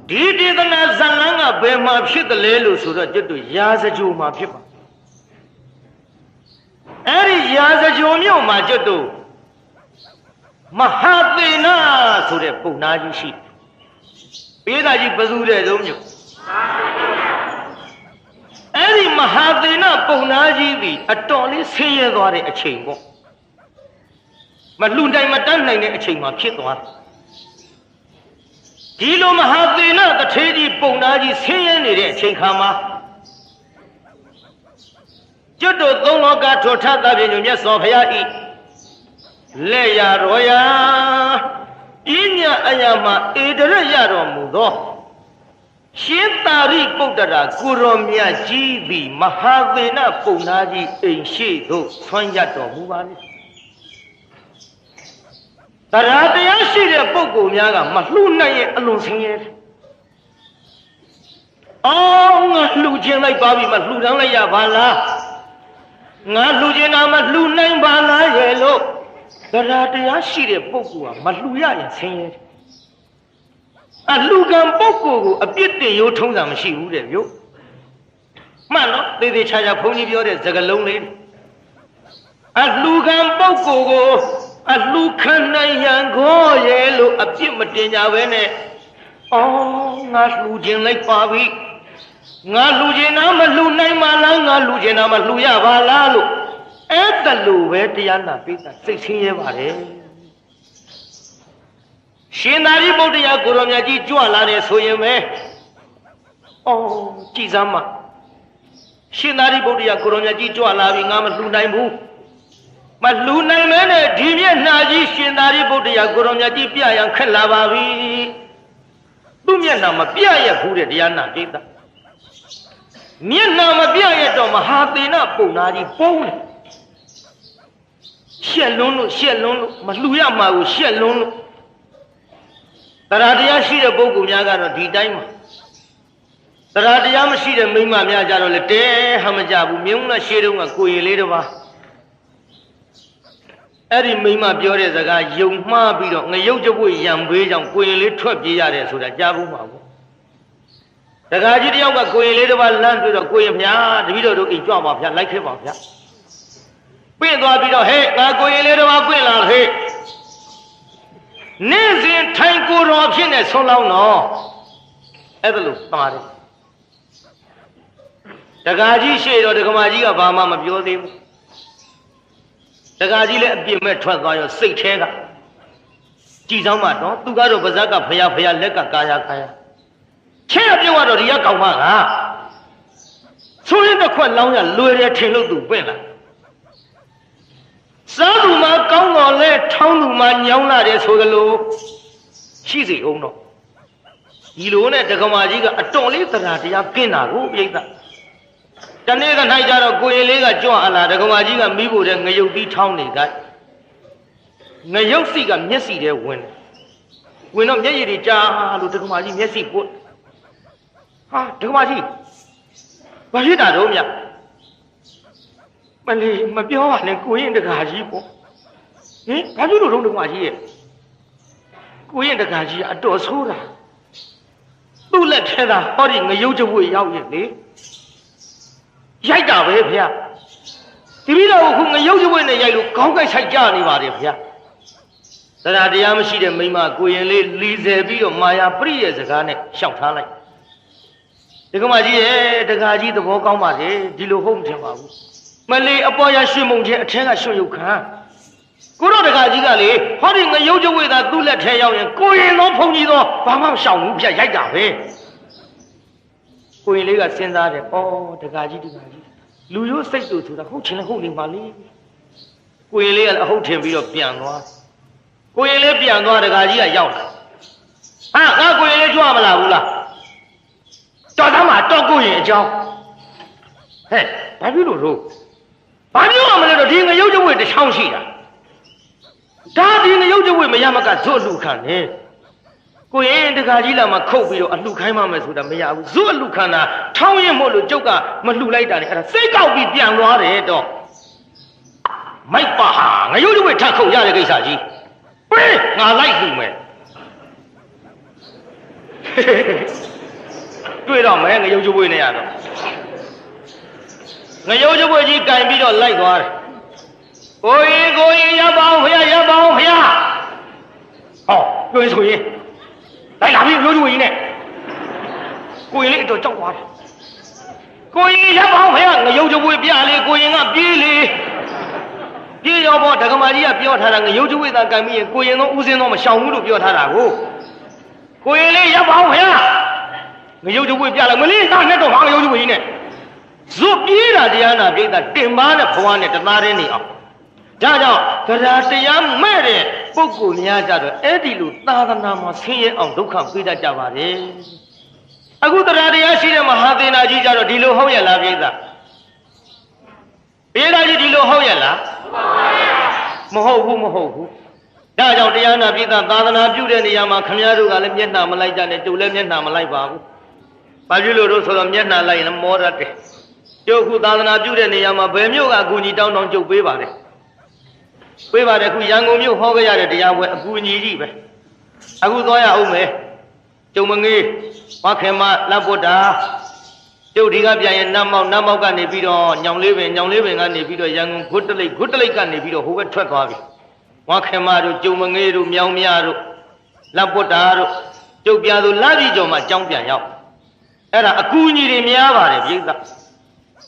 ဒီဒေသနာဇလန်းကဘယ်မှာဖြစ်တယ်လဲလို့ဆိုတော့ကျွတ်တို့ရာဇကြိုမှာဖြစ်ပါအဲ့ဒီရာဇကြိုမြို့မှာကျွတ်တို့မဟာသေနာဆိုတဲ့ပုံနာကြီးရှိပေးသားကြီးဘယ်သူတဲ့သုံးမြို့အဲ့ဒီမဟာသေနာပုံနာကြီးသည်အတော်လေးဆင်းရဲသွားတဲ့အချိန်ပေါ့မလူတိုင်းမတတ်နိုင်တဲ့အချိန်မှာဖြစ်သွားတယ်ဒီလိုမဟာသေနတထေးကြီးပုံသားကြီးဆင်းရဲနေတဲ့အချိန်ခါမှာကျွတ်တို့သုံးလောကထောထသဖြင့်မြတ်စွာဘုရားဤလက်ရတော်ရာပညာအရာမှာဧတရရတော်မူသောရှင်သာရိပုတ္တရာကိုရောမြတ်ကြီးသည်မဟာသေနပုံသားကြီးအိမ်ရှိသို့ဆွမ်းရတော်မူပါလေတရားတရားရှိတဲ့ပုဂ္ဂိုလ်များကမလှူနိုင်ရဲ့အလွန်ဆင်းရဲတယ်။အော်ငါလှူခြင်းလိုက်ပါပြီမလှူတန်းလိုက်ရပါလား။ငါလှူခြင်းနာမလှူနိုင်ပါလားရဲ့လို့တရားတရားရှိတဲ့ပုဂ္ဂိုလ်ကမလှူရရင်ဆင်းရဲတယ်။အလှူကံပုဂ္ဂိုလ်ကိုအပြစ်တင်ရိုးထုံးတာမရှိဘူးတဲ့ဗျ။မှန်တော့သေသေးချာချာဘုန်းကြီးပြောတဲ့စကားလုံးလေးအလှူကံပုဂ္ဂိုလ်ကိုအလှခံနိုင်ရန်ကိုရဲ့လို့အပြစ်မတင်ကြဘဲနဲ့အော်ငါလှူခြင်းလိုက်ပါပြီငါလှူခြင်းနာမလှူနိုင်ပါလားငါလှူခြင်းနာမလှူရပါလားလို့အဲ့တလူပဲတရားနာပိဿစိတ်ဆင်းရဲပါတယ်ရှင်သာရိပုတ္တရာကိုရောမြတ်ကြီးကြွလာတယ်ဆိုရင်ပဲအော်ကြည်စမ်းမရှင်သာရိပုတ္တရာကိုရောမြတ်ကြီးကြွလာပြီငါမလှူနိုင်ဘူးမလူနိုင်မဲနဲ့ဒီမျက်နှာကြီးရှင်သာရိပုတ္တရာကိုရောမြတ်ကြီးပြရန်ခက်လာပါပြီသူ့မျက်နှာမပြရဘူးတဲ့တရားနာပိဿမျက်နှာမပြရတော့မဟာသေနပုံနာကြီးပုံးတယ်ရှက်လွန်းလို့မလှူရမှာကိုရှက်လွန်းလို့တရားတရားရှိတဲ့ပုဂ္ဂိုလ်များကတော့ဒီတိုင်းမှာတရားတရားမရှိတဲ့မိန်းမများကြတော့လေတဲဟမကြဘူးမြုံနဲ့ရှေးတုန်းကကိုရင်လေးတစ်ပါးအဲ့ဒီမိမပြောတဲ့စကားယုံမှားပြီးတော့ငရုတ်ကြွေရံဘေးကြောင့်ကိုရင်လေးထွက်ပြေးရတယ်ဆိုတာကြားဘူးမှာပေါ့တခါကြီးတယောက်ကကိုရင်လေးတစ်ပါးလမ်းတွေ့တော့ကိုရင်ဖျားတပည့်တော်တို့အိမ်ကြွပါဗျာလိုက်ခဲ့ပါဗျာပြင့်သွားပြီးတော့ဟဲ့ငါကိုရင်လေးတစ်ပါးပြင့်လာဟဲ့နေ့စဉ်ထိုင်ကိုတော်ဖြစ်နေဆုံးလောင်းတော့အဲ့ဒါလို့ပါတယ်တခါကြီးရှေ့တော့ဒကမာကြီးကဘာမှမပြောသေးဘူးတခါကြီးလည်းအပြစ်မဲ့ထွက်သွားရောစိတ်ထဲကကြည်ဆောင်မှတော့သူကတော့ပါဇက်ကဖယားလက်ကကာယချဲ့ပြုတ်တော့ဒီကကောင်မကဆိုရင်တစ်ခွက်လောင်းရလွယ်တယ်ထင်လို့သူပြင့်လာစားသူမှာကောင်းတော်လဲထောင်းသူမှာညောင်းလာတယ်ဆိုကြလို့ရှိစီအောင်တော့ဒီလိုနဲ့ဒကမာကြီးကအတော်လေးတရားတရားကင်းတာကိုပြိဿတနေ့က၌ကြတော့ကိုရင်လေးကကြွအလာဒကမာကြီးကမိဖို့တဲ့ငရုတ်သီးထောင်းနေကငရုတ်စီကမျက်စီထဲဝင်တော့မျက်ရည်တွေကြားလို့ဒကမာကြီးမျက်စိပွတ်ဟာဒကမာကြီးဘာဖြစ်တာတော့မြတ်မလေးမပြောပါနဲ့ကိုရင်တကာကြီးပေါ့ဟင်ဘာဖြစ်လို့ဒကမာကြီးရဲ့ကိုရင်တကာကြီးအတော်ဆိုးတာသူ့လက်ထဲသာဟောဒီငရုတ်ကြွေရောက်ရင်လေရိုက်တာပဲဗျာတပည့်တော်ကငရုတ်ကြွေနဲ့ရိုက်လို့ခေါင်းကိုက်ဆိုင်ကြနေပါတယ်ဗျာတရားတရားမရှိတဲ့မိမကိုရင်လေးလီဆယ်ပြီးတော့မာယာပရိရဲ့စကားနဲ့ရှောက်ထားလိုက်ဒကမကြီးရဲ့တကာကြီးသဘောကောင်းပါလေဒီလိုဟုတ်မထင်ပါဘူးမလေးအပေါ်ရရွှေမုံချင်းအထက်ကရွှေရုပ်ခံကိုတော့တကာကြီးကလေဟောဒီငရုတ်ကြွေသာသူ့လက်ထဲရောက်ရင်ကိုရင်သောဖုန်ကြီးသောဘာမှမရှောင်ဘူးဗျာရိုက်တာပဲကိုရင်လေးကစဉ်းစားတယ်ဩတကာကြီးလူရိုးစိတ်တူဆိုတာဟုတ်ချင်လည်းဟုတ်နေပါလေကိုရင်လေးကအဟုတ်ထင်ပြီးတော့ပြန်သွားကိုရင်လေးပြန်သွားတကာကြီးကရောက်လာဟာငါကိုရင်လေးကြွမလာဘူးလားတော်သားမှာတော့ကိုရင်အကြောင်းဟဲ့ဘာဖြစ်လို့တော့ဘာပြောရမလဲတော့ဒီငရုတ်ကြွေတစ်ချောင်းရှိတာဒါဒီငရုတ်ကြွေမရမကဇွတ်လူခံနေကိုရင်တကာကြီးလာမှခုတ်ပြီးတော့အလှခိုင်းမှမယ်ဆိုတာမရဘူးဇွတ်အလှခံတာထောင်းရင်မို့လို့ကျုပ်ကမလှလိုက်တာလေအဲ့ဒါစိတ်ကောက်ပြီးပြန်သွားတယ်တော့မိုက်ပါဟာငရုတ်ကြွေထပ်ခုတ်ရတဲ့ကိစ္စကြီးပေးငါလိုက်လှမယ် တွေ့တော့မယ်ငရုတ်ကျွေးနေရတော့ငရုတ်ကျွေးကြီးကင်ပြီးတော့လိုက်သွားတယ်ကိုကြီးရပါအောင်ဖရာရပါအောင်ဖရာဟောတွေ့ဆိုရင်လိုက်လာပြီငရုတ်ကျွေးကြီးနဲ့ကိုကြီးလေးအတော်ကြောက်သွားတယ်ကိုကြီးရပါအောင်ဖရာငရုတ်ကျွေးပြလေကိုရင်ကပြေးလေပြေးရောပေါ့ဒကမာကြီးကပြောထားတာငရုတ်ကျွေးသာကင်ပြီးရင်ကိုရင်တော့ဦးစင်းတော့မရှောင်ဘူးလို့ပြောထားတာကိုရင်လေးရပါအောင်ဖရာငရုတ်ကျွေးပြလိုက်မလေးသားနဲ့တော့ဟာငရုတ်ကျွေးကြီးနဲ့ဇွတ်ပြေးတာတရားနာပြိတ္တာတင်ပါနဲ့ဘဝနဲ့တသားရင်းနေအောင်ဒါကြောင့်တရားတရားမဲ့တဲ့ပုဂ္ဂိုလ်များကြတော့အဲ့ဒီလိုသာသနာမှာဆင်းရဲအောင်ဒုက္ခပေးတတ်ကြပါတယ်အခုတရားတရားရှိတဲ့မဟာသေနာကြီးကြတော့ဒီလိုဟုတ်ရဲ့လားပြိတ္တာပြေးတာကြီးဒီလိုဟုတ်ရဲ့လားမဟုတ်ဘူးဒါကြောင့်တရားနာပြိတ္တာသာသနာပြုတဲ့နေရာမှာခမည်းတော်ကလည်းမျက်နှာမလိုက်ကြနဲ့တူလည်းမျက်နှာမလိုက်ပါဘူးဘာဖြစ်လို့ဆိုတော့မျက်နှာလိုက်ရင်မောတတ်တယ်ကျုပ်ခုသာသနာပြုတဲ့နေရာမှာဘယ်မျိုးကအကူအညီတောင်းကျုပ်ပေးပါတယ်ခုရန်ကုန်မြို့ဟောခဲ့ရတဲ့တရားပွဲအကူအညီကြီးပဲအခုသွားရအောင်မယ်ကျုံမငေးဝခင်မလက်ပုတ္တာကျုပ်ဒီကပြန်ရင်နတ်မောက်ကနေပြီးတော့ညောင်လေးပင်ကနေပြီးတော့ရန်ကုန်ဂုတ်တလိတ်ကနေပြီးတော့ဟိုဘက်ထွက်သွားပြီဝခင်မတို့ကျုံမငေးတို့မြောင်မြတို့လက်ပုတ္တာတို့ကျုပ်ပြသူလပြည်ကျော်မှာကြောင်းပြန်ရောက်အဲ့ဒါအကူအညီတွေများပါတယ်ပြိဿ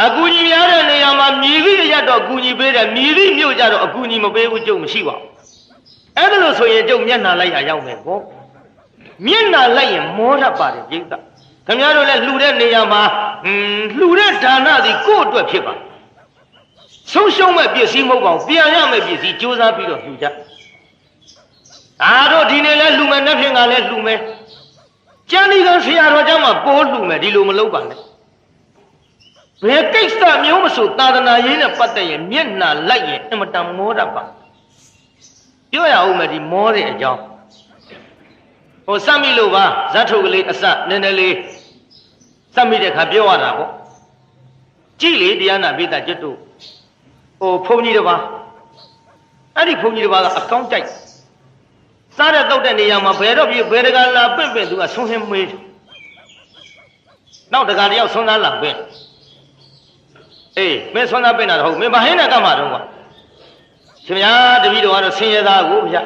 အကူအညီများတဲ့နေရာမှာမြည်ပြီးရတော့အကူအညီပေးတယ်မြည်ပြီးမြို့ကြတော့အကူအညီမပေးဘူးကျုပ်မရှိပါဘူးအဲ့ဒါလို့ဆိုရင်ကျုပ်မျက်နှာလိုက်ရရောက်မယ်ပေါ့မျက်နှာလိုက်ရင်မောတတ်ပါတယ်ပြိဿခင်ဗျားတို့လည်းလှူတဲ့နေရာမှာလှူတဲ့ဒါနသည်ကိုယ့်အတွက်ဖြစ်ပါဆုံးရှုံးမဲ့ပစ္စည်းမဟုတ်ပါဘူးပြန်ရမယ့်ပစ္စည်းစူးစမ်းပြီးတော့လှူကြတို့ဒီနေ့လဲလှူမယ်နှစ်ဖြင့်ကလည်းလှူမယ်ကျန်ဒီကဆရာတော်เจ้าမှာပိုးလှူမယ်ဒီလိုမလုပ်ပါနဲ့ဘယ်ကိစ္စမျိုးမဆိုသာသနာရေးနဲ့ပတ်သက်ရင်မျက်နှာလိုက်ရင်အမတန်မောတတ်ပါပြောရအောင်မယ်ဒီမောတဲ့အကြောင်းစမ်းမိလို့ပါဇတ်ထုတ်ကလေးအစနည်းနည်းလေးစမ်းမိတဲ့ခါပြောရတာပေါ့ကြည်လေတရားနာပိဋကကျွတ်တို့ဘုန်းကြီးတစ်ပါးအဲ့ဒီဘုန်းကြီးတစ်ပါးကအကောင်းကြိုက်စားတဲ့တောက်တဲ့နေရာမှာဘယ်တော့ပြဘယ်တကာလာပင့်သူကဆုံးဟင်းမွေးနောက်တကာတယောက်ဆုံးသားလာပင့်မင်းဆုံးသားပင့်တာတော့ဟုတ်မင်းဘာဟင်းနဲ့ကမှတော့ကွာရှင်ဗျာတပည့်တော်ကတော့ဆင်းရဲသားကိုဗျာ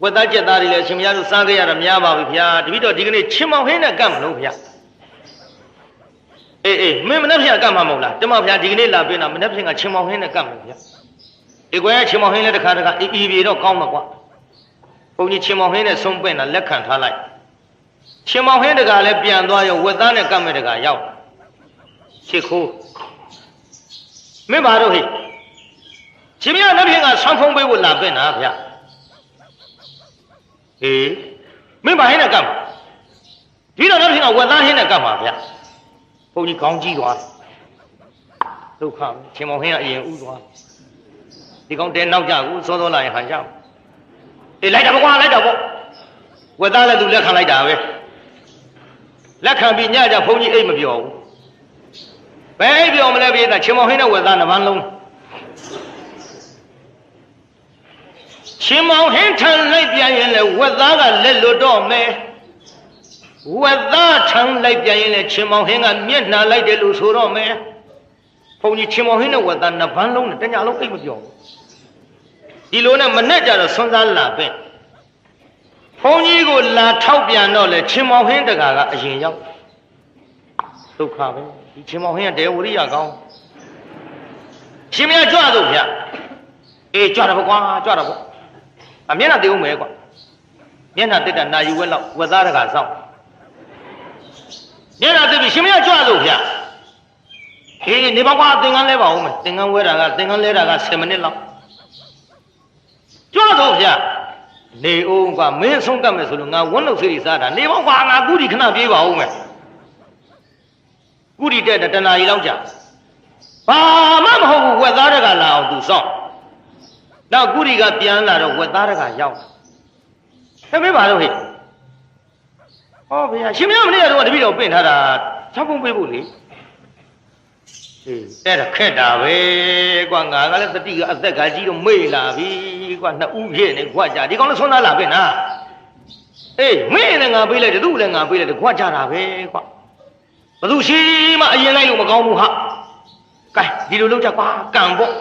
ဝက်သားကြက်သားတွေလည်းရှင်ဗျာတို့စားခဲ့ရတာများပါပြီဗျာတပည့်တော်ဒီကနေ့ချင်းမောင်ဟင်းနဲ့ကတ်မလို့ဗျာမင်းမနှက်ဖြာကတ်မှာမဟုတ်လားတမဗျာဒီကနေ့လာပင့်တာမနှက်ဖြာကချင်းမောင်ဟင်းနဲ့ကတ်မှာဗျာကွယ်ချင်းမောင်ဟင်းလည်းတခါအေးပြေတော့ကောင်းမှာကွာဘုန်းကြီးချင်းမောင်ဟင်းနဲ့ဆုံးပင့်တာလက်ခံထားလိုက်ချင်းမောင်ဟင်းတကလည်းပြန်သွားရောဝက်သားနဲ့ကတ်မဲ့တကရောက်ချစ်ခိုးမင်းဘာတော့ဟိချင်းမနှက်ဖြာကဆောင်းဖုံးပေးဖို့လာပင့်တာဗျာမင်းဘာဟင်းနဲ့ကတ်မှာဒီတော့နှက်ဖြာကဝက်သားဟင်းနဲ့ကတ်မှာဗျာဘုန်းကြီးခေါင်းကြီးသွားဒုက္ခချင်းမောင်ဟင်းကအရင်ဥသွားဒီကောင်တဲနောက်ကြကိုစောစောလာရင်ဟန်ကြလိုက်တာပေါ့လိုက်တာပေါ့ဝက်သားလည်းသူလက်ခံလိုက်တာပဲလက်ခံပြီးညကြဘုန်းကြီးအိတ်မပြောဘူးဘယ်အိတ်ပြောမလဲပြေးတာချင်းမောင်ဟင်းနဲ့ဝက်သားနှမလုံးချင်းမောင်ဟင်းထန်လိုက်ပြန်ရင်လေဝက်သားကလက်လွတ်တော့မယ်ဝက်သားထန်လိုက်ပြန်ရင်လေချင်းမောင်ဟင်းကမျက်နှာလိုက်တယ်လို့ဆိုတော့မယ်ဘုန်းကြီးချင်းမောင်ဟင်းနဲ့ဝက်သားနှမလုံးနဲ့တညလုံးအိတ်မပြောဘူးဒီလိုနဲ့မနဲ့ကြတော့ဆွမ်းစားလာပဲဘုန်းကြီးကိုလာထောက်ပြန်တော့လေချင်းမောင်ဟင်းတကာကအရင်ရောက်ဒုက္ခပဲဒီချင်းမောင်ဟင်းကတေဝရိယကောင်းရှင်မရကြွတော့ဗျကြွတော့ကွာကြွတော့ပေါ့မျက်နှာသေးဦးမယ်ကွာမျက်နှာတက်တာနာယူဝက်လောက်ဝက်သားတကာစောင့်မျက်နှာတက်ပြီးရှင်မရကြွတော့ဗျနေပါကွာသင်္ကန်းလဲပါဦးမယ်သင်္ကန်းဝဲတာကသင်္ကန်းလဲတာက10မိနစ်လောက်ကြွတော့ဗျနေအောင်ကွာမင်းဆုံးကတ်မယ်ဆိုလို့ငါဝန်းလို့စိတ်စားတာနေပါကွာငါကုတီခဏပြေးပါဦးမယ်ကုတီတက်တနာရီလောက်ကြာဘာမှမဟုတ်ဘူးဝက်သားတကလာအောင်သူစောင့်နောက်ကုတီကပြန်လာတော့ဝက်သားတကရောက်မင်းပါတော့ဟဲ့ဗျာရှင်မရမနေ့ကတော့တပည့်တော်ပင့်ထားတာဆောက်ပုံပေးဖို့လေအဲ့ဒါခက်တာပဲကွာငါကလည်းတတိကအသက်ကကြီးတော့မေ့လာပြီကွာနှစ်ဦးဖြစ်နေကွာကြာဒီကောင်လည်းဆွမ်းသားလာပဲနာ မင်းနဲ့ငါပေးလိုက်တယ်သူ့လည်းငါပေးလိုက်တယ်ခွာကြတာပဲကွာဘသူရှိမှအရင်လိုက်လို့မကောင်းဘူးဟာကဲဒီလိုလုပ်ကြကွာကံပေါ့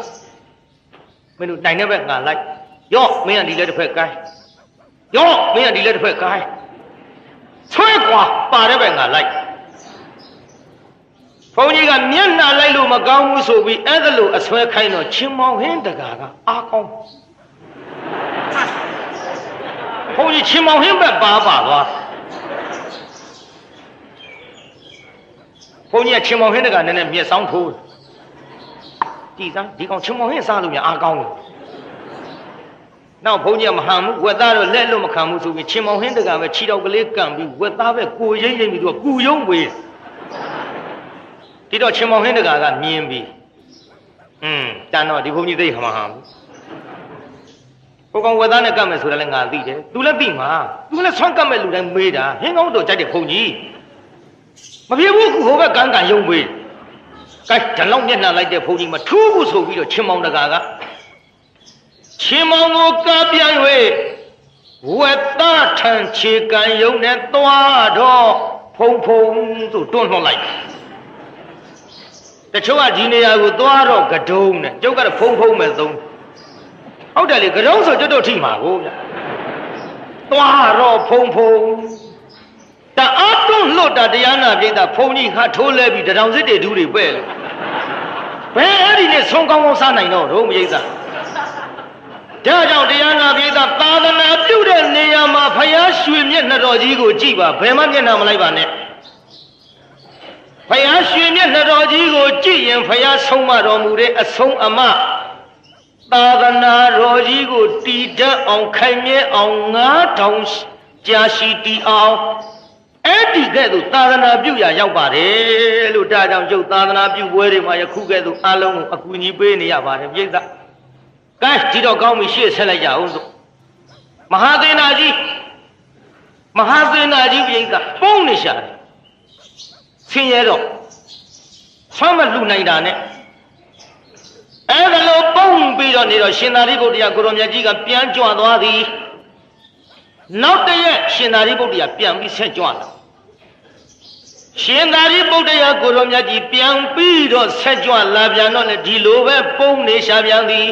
မင်းတို့တိုင်တဲ့ဘက်ငါလိုက်ရော့မင်းကဒီလက်တစ်ဖက်ကဲရော့မင်းကဒီလက်တစ်ဖက်ကဲဆွဲကွာပါတဲ့ဘက်ငါလိုက်ဘုန်းကြီးကမျက်နှာလိုက်လို့မကောင်းဘူးဆိုပြီးအဲ့ဒါလို့အဆွဲခိုင်းတော့ချင်းမောင်ဟင်းတကာကအားကောင်းဘုန်းကြီးချင်းမောင်ဟင်းဘက်ပါသွားဘုန်းကြီးကချင်းမောင်ဟင်းတကာနည်းနည်းမျက်စောင်းထိုးကြည်စမ်းဒီကောင်ချင်းမောင်ဟင်းစားလို့များအားကောင်းတယ်နောက်ဘုန်းကြီးကမဟန်ဘူးဝက်သားတော့လက်လို့မခံဘူးဆိုပြီးချင်းမောင်ဟင်းတကာပဲခြေတော်ကလေးကန့်ပြီးဝက်သားပဲကိုရိမ့်ရိမ့်ပြီးတော့ကူယုံဝေးဒီတော့ချင်းမောင်ဟင်းတကာကမြင်ပြီးတန်တော့ဒီဘုန်းကြီးသိမှာဟာဘူးဟိုကောင်ဝက်သားနဲ့ကတ်မယ်ဆိုတာလည်းငါသိတယ်သူလည်းသိမှာသူလည်းဆွမ်းကတ်မဲ့လူတိုင်းမေးတာဟင်းကောင်းတော့ကြိုက်တယ်ဘုန်းကြီးမပြေဘူးခုဟိုဘက်ကန်ကန်ယုံပေးကဲဒီလောက်မျက်နှာလိုက်တဲ့ဘုန်းကြီးမထူးဘူးဆိုပြီးတော့ချင်းမောင်တကာကချင်းမောင်ကိုကပြန်၍ဝက်သားထန်ခြေကန်ယုံနဲ့သွားတော့ဖုံဖုံဆိုတွန်းလှော်လိုက်တချို့ကဒီနေရာကိုသွားတော့ကဒုံနဲ့ကျုပ်ကတော့ဖုံဖုံမဲ့သုံးဟုတ်တယ်လေကဒုံဆိုကျွတ်တို့ထိမှာကိုဗျသွားတော့ဖုံဖုံတအားတွန်းလွတ်တာတရားနာပြိတ္တာဘုံကြီးခါထိုးလဲပြီးတထောင်စစ်တွေဒူးတွေပဲ့လို့ဘယ်အဲ့ဒီနဲ့ဆုံးကောင်းကောင်းစားနိုင်တော့မရိစ္ဆာဒါကြောင့်တရားနာပြိတ္တာသာသနာပြုတဲ့နေရာမှာဖယားရွှေမျက်နှာတော်ကြီးကိုကြည့်ပါဘယ်မှမျက်နှာမလိုက်ပါနဲ့ဖယားရွှေမျက်နှာတော်ကြီးကိုကြည့်ရင်ဖယားဆုံးမတော်မူတဲ့အဆုံးအမသာသနာတော်ကြီးကိုတည်တတ်အောင်ခိုင်မြဲအောင်9000ကြာရှိတည်အောင်အဲ့ဒီကဲ့သို့သာသနာပြုရာရောက်ပါတယ်လို့ဒါကြောင့်ကျုပ်သာသနာပြုပွဲတွေမှာယခုကဲ့သို့အလုံးကိုအကူအညီပေးနေရပါတယ်ပြိဿကဲဒီတော့ကောင်းပြီရှေ့ဆက်လိုက်ကြအောင်ဆိုမဟာသေနာကြီးပြိဿပုံနေရှာတယ်ဆင်းရဲတော့ဆွမ်းမလှူနိုင်တာနဲ့အဲ့ဒါလို့ပုံပြီးတော့နေတော့ရှင်သာရိပုတ္တရာကိုရောမြတ်ကြီးကပြန်ကြွသွားသည်နောက်တရက်ရှင်သာရိပုတ္တရာပြန်ပြီးဆက်ကြွလာရှင်သာရိပုတ္တရာကိုရောမြတ်ကြီးပြန်ပြီးတော့ဆက်ကြွလာပြန်တော့လေဒီလိုပဲပုံနေရှာပြန်သည်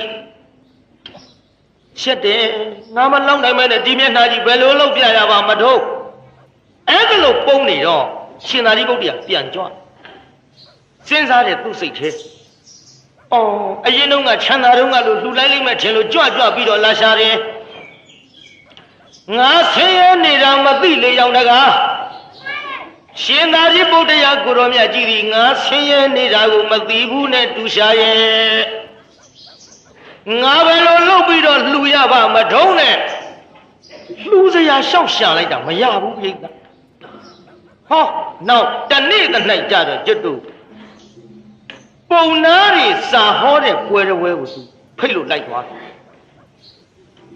ရှက်တယ်ငါမလောက်နိုင်မဲ့ဒီမျက်နှာကြီးဘယ်လိုလုပ်ပြရပါမထုတ်အဲ့ဒါလို့ပုံနေတော့ရှင်သာရိပုတ္တရာပြန်ကြွစဉ်းစားတဲ့သူ့စိတ်ထဲအရင်တုန်းကချမ်းသာတုန်းကလို့လှူလိုက်လိမ့်မယ်ထင်လို့ကြွပြီးတော့လာရှာတယ်ငါဆင်းရဲနေတာမသိလေရောက်တကားရှင်သာရိပုတ္တရာကိုရောမြတ်ကြီးဒီငါဆင်းရဲနေတာကိုမသိဘူးနဲ့တူရှာရဲ့ငါဘယ်လိုလုပ်ပြီးတော့လှူရပါမထုံးနဲ့လှူစရာရှောက်ရှာလိုက်တာမရဘူးပြိဿနောက်တနေ့တ၌ကြတော့ကျွတ်တို့ပုံနာတွေစာဟောတဲ့ပွဲတော်ကိုသူဖိတ်လို့လိုက်သွား